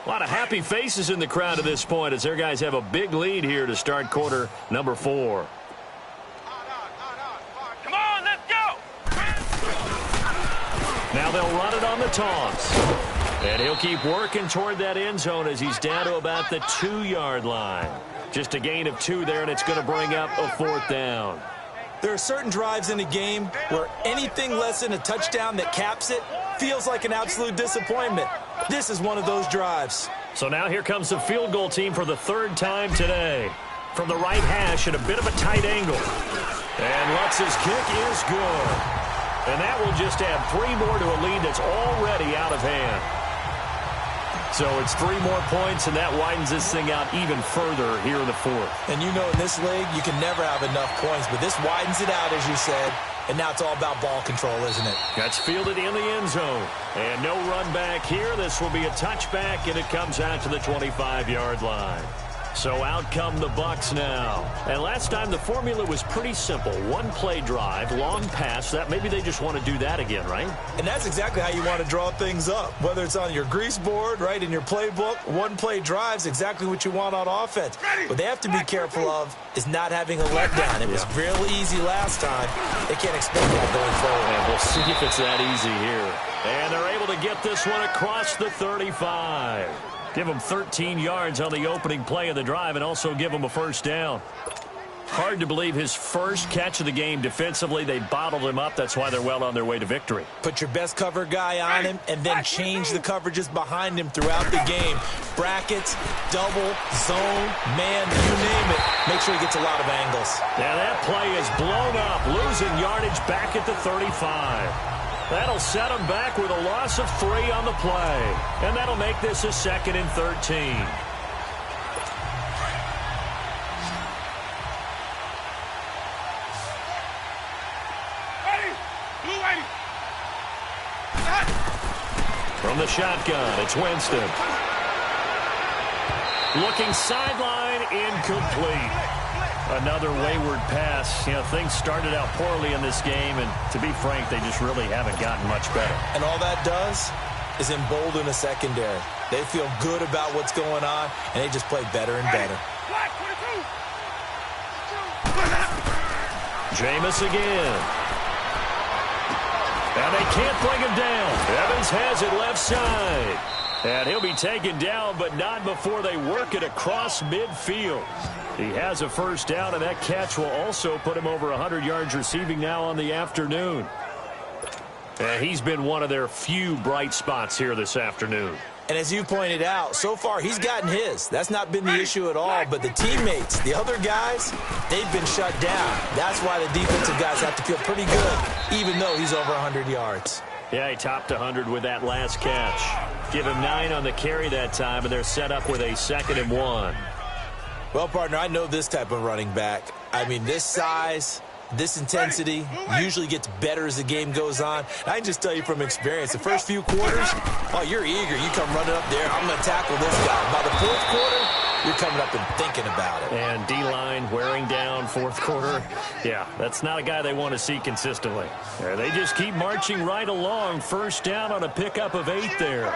A lot of happy faces in the crowd at this point as their guys have a big lead here to start quarter number 4. Come on, let's go! Now they'll run it on the toss. And he'll keep working toward that end zone as he's down to about the 2-yard line. Just a gain of 2 there, and it's going to bring up a 4th down. There are certain drives in a game where anything less than a touchdown that caps it feels like an absolute disappointment. This is one of those drives. So now here comes the field goal team for the 3rd time today. From the right hash at a bit of a tight angle. And Lutz's kick is good. And that will just add 3 more to a lead that's already out of hand. So it's 3 more points, and that widens this thing out even further here in the 4th. And you know in this league, you can never have enough points, but this widens it out, as you said. And now it's all about ball control, isn't it? That's fielded in the end zone. And no run back here. This will be a touchback, and it comes out to the 25-yard line. So out come the Bucs now. And last time the formula was pretty simple. 1-play drive, long pass. That maybe they just want to do that again, right? And that's exactly how you want to draw things up. Whether it's on your grease board, right, in your playbook, 1-play drive's exactly what you want on offense. What they have to be careful of is not having a letdown. It was real easy last time. They can't expect that going forward. And we'll see if it's that easy here. And they're able to get this one across the 35. Give him 13 yards on the opening play of the drive and also give him a 1st down. Hard to believe his first catch of the game defensively. They bottled him up. That's why they're well on their way to victory. Put your best cover guy on him and then change the coverages behind him throughout the game. Brackets, double, zone, man, you name it. Make sure he gets a lot of angles. Now that play is blown up, losing yardage back at the 35. That'll set him back with a loss of 3 on the play. And that'll make this a 2nd and 13. Ready! Blue 80! From the shotgun, it's Winston. Looking sideline, incomplete. Another wayward pass. You know, things started out poorly in this game, and to be frank, they just really haven't gotten much better. And all that does is embolden a secondary. They feel good about what's going on, and they just play better and better. Jameis again. And they can't bring him down. Evans has it left side. And he'll be taken down, but not before they work it across midfield. He has a 1st down, and that catch will also put him over 100 yards receiving now on the afternoon. And he's been one of their few bright spots here this afternoon. And as you pointed out, so far he's gotten his. That's not been the issue at all. But the teammates, the other guys, they've been shut down. That's why the defensive guys have to feel pretty good, even though he's over 100 yards. Yeah, he topped 100 with that last catch. Give him 9 on the carry that time, and they're set up with a 2nd and 1. Well, partner, I know this type of running back. I mean, this size, this intensity usually gets better as the game goes on. I can just tell you from experience, the first few quarters, oh, you're eager. You come running up there, I'm going to tackle this guy. By the 4th quarter, you're coming up and thinking about it. And D-line wearing down 4th quarter. Yeah, that's not a guy they want to see consistently. They just keep marching right along. 1st down on a pickup of 8 there.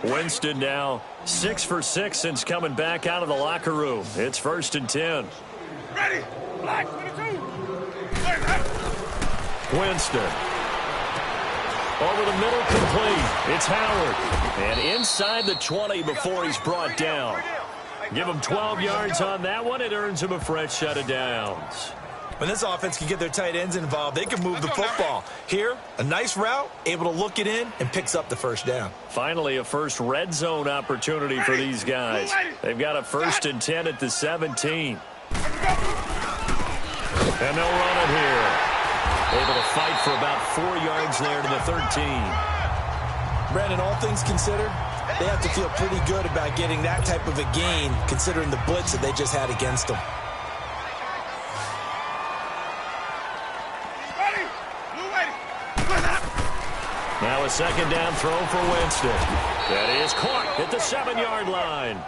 Winston now 6 for 6 since coming back out of the locker room. It's 1st and 10. Ready! Black 22! Winston. Over the middle, complete. It's Howard. And inside the 20 before he's brought down. Give him 12 yards on that one. It earns him a fresh set of downs. When this offense can get their tight ends involved, they can move the football. Here, a nice route, able to look it in, and picks up the first down. Finally, a first red zone opportunity for these guys. They've got a 1st and 10 at the 17. And they'll run it here. Able to fight for about 4 yards there to the 13. Brandon, all things considered, they have to feel pretty good about getting that type of a gain, considering the blitz that they just had against them. Now a 2nd down throw for Winston. That is caught at the 7-yard line.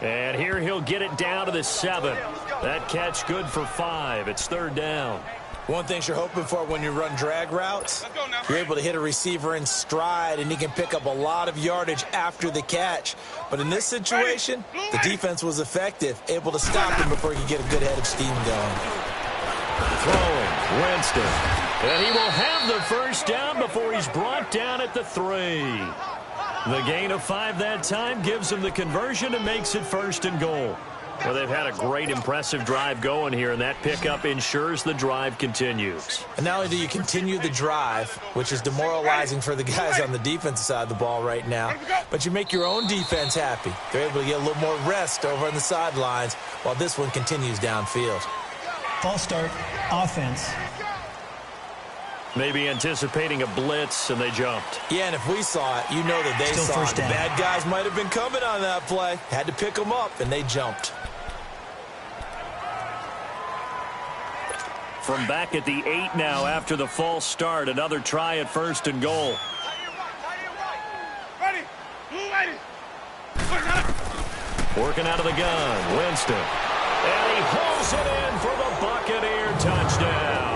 And here he'll get it down to the 7. That catch good for 5. It's 3rd down. One thing you're hoping for when you run drag routes, you're able to hit a receiver in stride, and he can pick up a lot of yardage after the catch. But in this situation, the defense was effective, able to stop him before he could get a good head of steam going. Throwing, Winston. And he will have the 1st down before he's brought down at the 3. The gain of 5 that time gives him the conversion and makes it 1st and goal. Well, they've had a great, impressive drive going here, and that pickup ensures the drive continues. And not only do you continue the drive, which is demoralizing for the guys on the defensive side of the ball right now, but you make your own defense happy. They're able to get a little more rest over on the sidelines while this one continues downfield. False start, offense. Maybe anticipating a blitz, and they jumped. Yeah, and if we saw it, you know that they saw it. The bad guys might have been coming on that play. Had to pick them up, and they jumped. From back at the 8 now after the false start, another try at 1st and goal. Working out of the gun, Winston. And he hauls it in for the Buccaneer touchdown.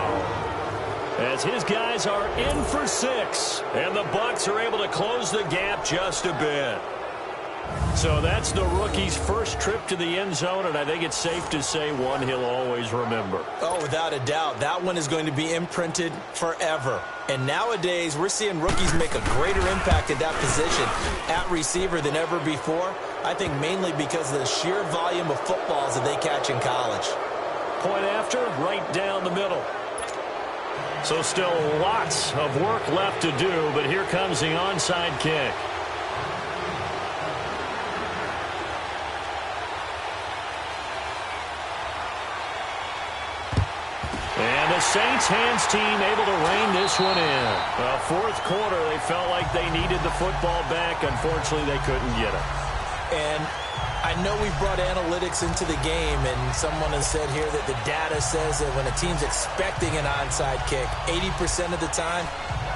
As his guys are in for 6, and the Bucs are able to close the gap just a bit. So that's the rookie's first trip to the end zone, and I think it's safe to say one he'll always remember. Oh, without a doubt. That one is going to be imprinted forever. And nowadays, we're seeing rookies make a greater impact at that position at receiver than ever before. I think mainly because of the sheer volume of footballs that they catch in college. Point after, right down the middle. So still lots of work left to do, but here comes the onside kick. And the Saints hands team able to rein this one in. Well, 4th quarter, they felt like they needed the football back. Unfortunately, they couldn't get it. And I know we brought analytics into the game, and someone has said here that the data says that when a team's expecting an onside kick, 80% of the time,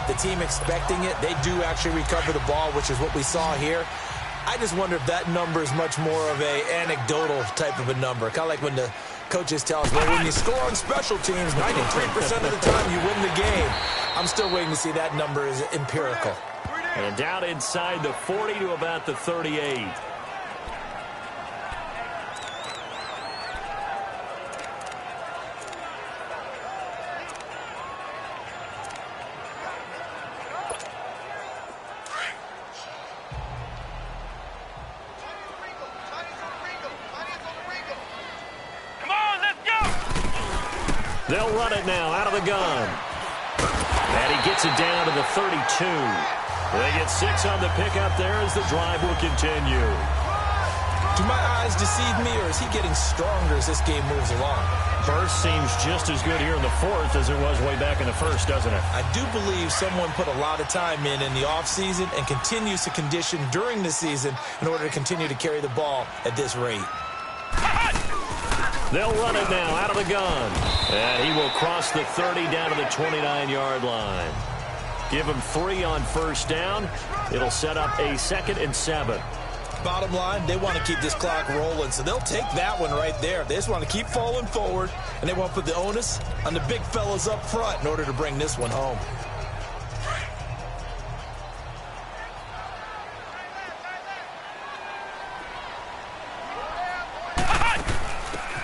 the team expecting it, they do actually recover the ball, which is what we saw here. I just wonder if that number is much more of a anecdotal type of a number. Kind of like when the coaches tell us, well, when you score on special teams, 93% of the time you win the game. I'm still waiting to see that number is empirical. And down inside the 40 to about the 38. They'll run it now out of the gun. And he gets it down to the 32. They get 6 on the pickup there as the drive will continue. Do my eyes deceive me, or is he getting stronger as this game moves along? Burst seems just as good here in the 4th as it was way back in the 1st, doesn't it? I do believe someone put a lot of time in the offseason and continues to condition during the season in order to continue to carry the ball at this rate. They'll run it now out of the gun. And he will cross the 30 down to the 29-yard line. Give him 3 on 1st down. It'll set up a 2nd and 7. Bottom line, they want to keep this clock rolling, so they'll take that one right there. They just want to keep falling forward, and they want to put the onus on the big fellas up front in order to bring this one home.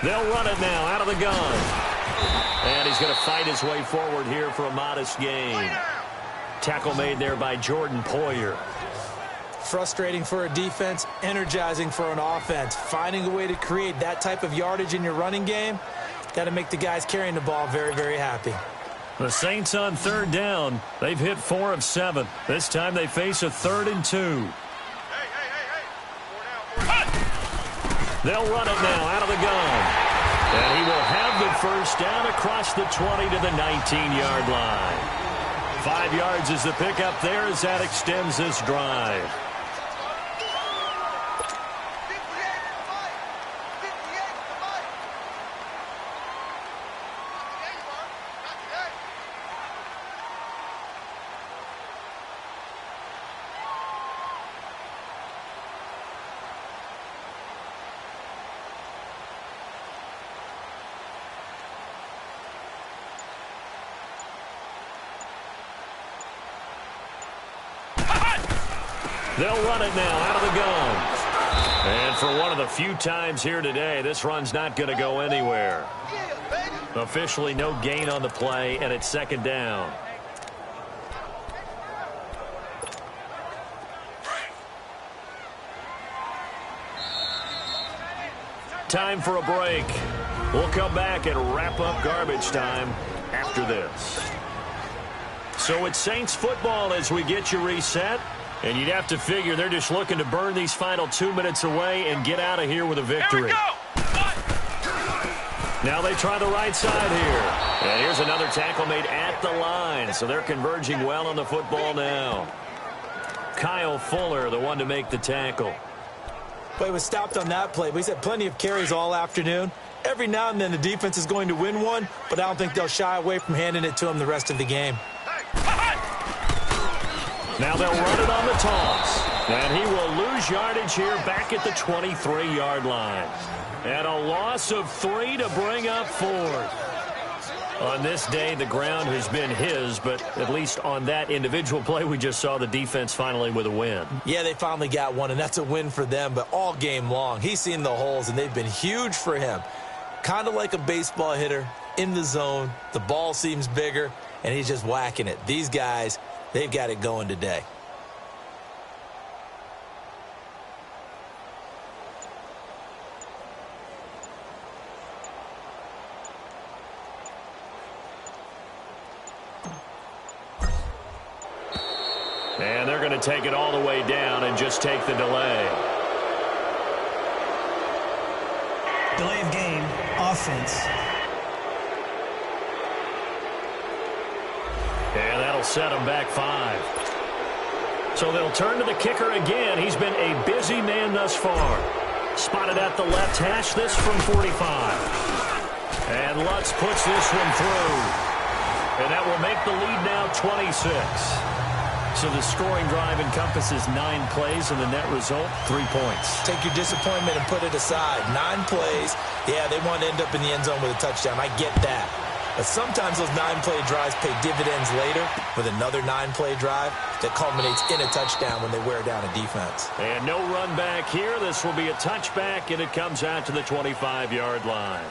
They'll run it now out of the gun. And he's going to fight his way forward here for a modest gain. Tackle made there by Jordan Poyer. Frustrating for a defense, energizing for an offense. Finding a way to create that type of yardage in your running game, Got to make the guys carrying the ball very, very happy. The Saints on third down. They've hit 4 of 7. This time they face a 3rd and 2. They'll run it now out of the gun. And he will have the first down across the 20 to the 19-yard line. 5 yards is the pickup there as that extends this drive. They'll run it now out of the gun. And for one of the few times here today, this run's not going to go anywhere. Officially no gain on the play, and it's 2nd down. Time for a break. We'll come back and wrap up garbage time after this. So it's Saints football as we get you reset. And you'd have to figure they're just looking to burn these final 2 minutes away and get out of here with a victory. Now they try the right side here. And here's another tackle made at the line. So they're converging well on the football now. Kyle Fuller, the one to make the tackle. But he was stopped on that play. But he's had plenty of carries all afternoon. Every now and then the defense is going to win one, but I don't think they'll shy away from handing it to him the rest of the game. Now they'll run it on the toss. And he will lose yardage here back at the 23-yard line. And a loss of 3 to bring up 4th. On this day, the ground has been his, but at least on that individual play, we just saw the defense finally with a win. Yeah, they finally got one, and that's a win for them, but all game long, he's seen the holes, and they've been huge for him. Kind of like a baseball hitter in the zone. The ball seems bigger, and he's just whacking it. These guys, they've got it going today. And they're going to take it all the way down and just take the delay. Delay of game, offense. And that'll set them back 5. So they'll turn to the kicker again. He's been a busy man thus far. Spotted at the left hash, this from 45. And Lutz puts this one through. And that will make the lead now 26. So the scoring drive encompasses 9 plays, and the net result, 3 points. Take your disappointment and put it aside. 9 plays. Yeah, they want to end up in the end zone with a touchdown. I get that. But sometimes those 9-play drives pay dividends later with another 9-play drive that culminates in a touchdown when they wear down a defense. And no run back here. This will be a touchback, and it comes out to the 25-yard line.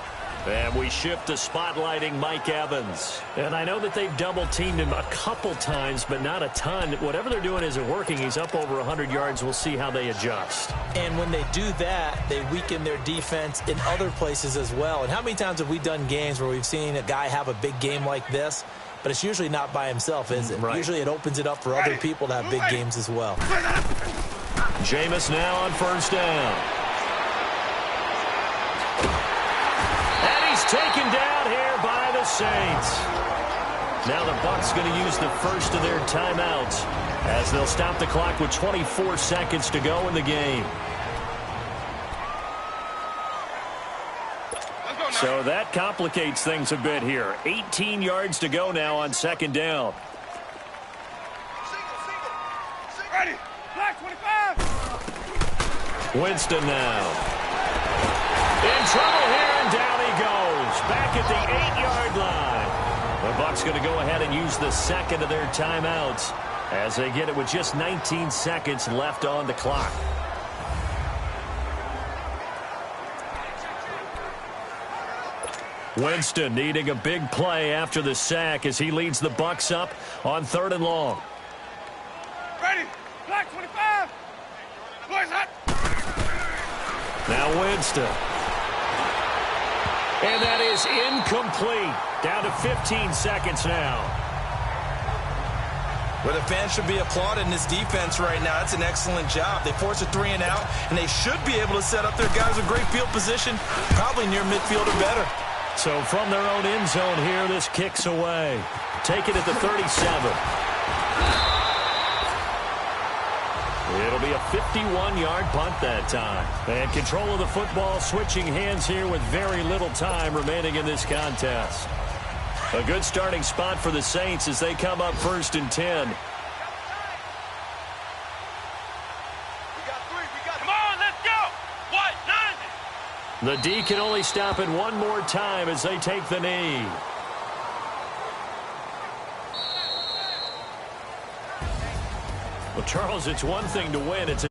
And we shift to spotlighting Mike Evans. And I know that they've double-teamed him a couple times, but not a ton. Whatever they're doing isn't working. He's up over 100 yards. We'll see how they adjust. And when they do that, they weaken their defense in other places as well. And how many times have we done games where we've seen a guy have a big game like this, but it's usually not by himself, is it? Right. Usually it opens it up for other people to have big games as well. Jameis now on first down. Taken down here by the Saints. Now the Bucs going to use the first of their timeouts as they'll stop the clock with 24 seconds to go in the game. So that complicates things a bit here. 18 yards to go now on second down. Ready. Black 25. Winston now. In trouble here, and down he goes. Back at the 8-yard line. The Bucs going to go ahead and use the second of their timeouts as they get it with just 19 seconds left on the clock. Winston needing a big play after the sack as he leads the Bucs up on 3rd and long. Ready. Black 25. Boys hot. Now Winston. And that is incomplete. Down to 15 seconds now. Well, the fans should be applauding this defense right now. That's an excellent job. They force a 3-and-out, and they should be able to set up their guys in great field position, probably near midfield or better. So from their own end zone here, this kicks away. Take it at the 37. It'll be a 51-yard punt that time. And control of the football switching hands here with very little time remaining in this contest. A good starting spot for the Saints as they come up 1st and 10. Come on, let's go. What? 90. The D can only stop it one more time as they take the knee. Well, Charles, it's one thing to win. It's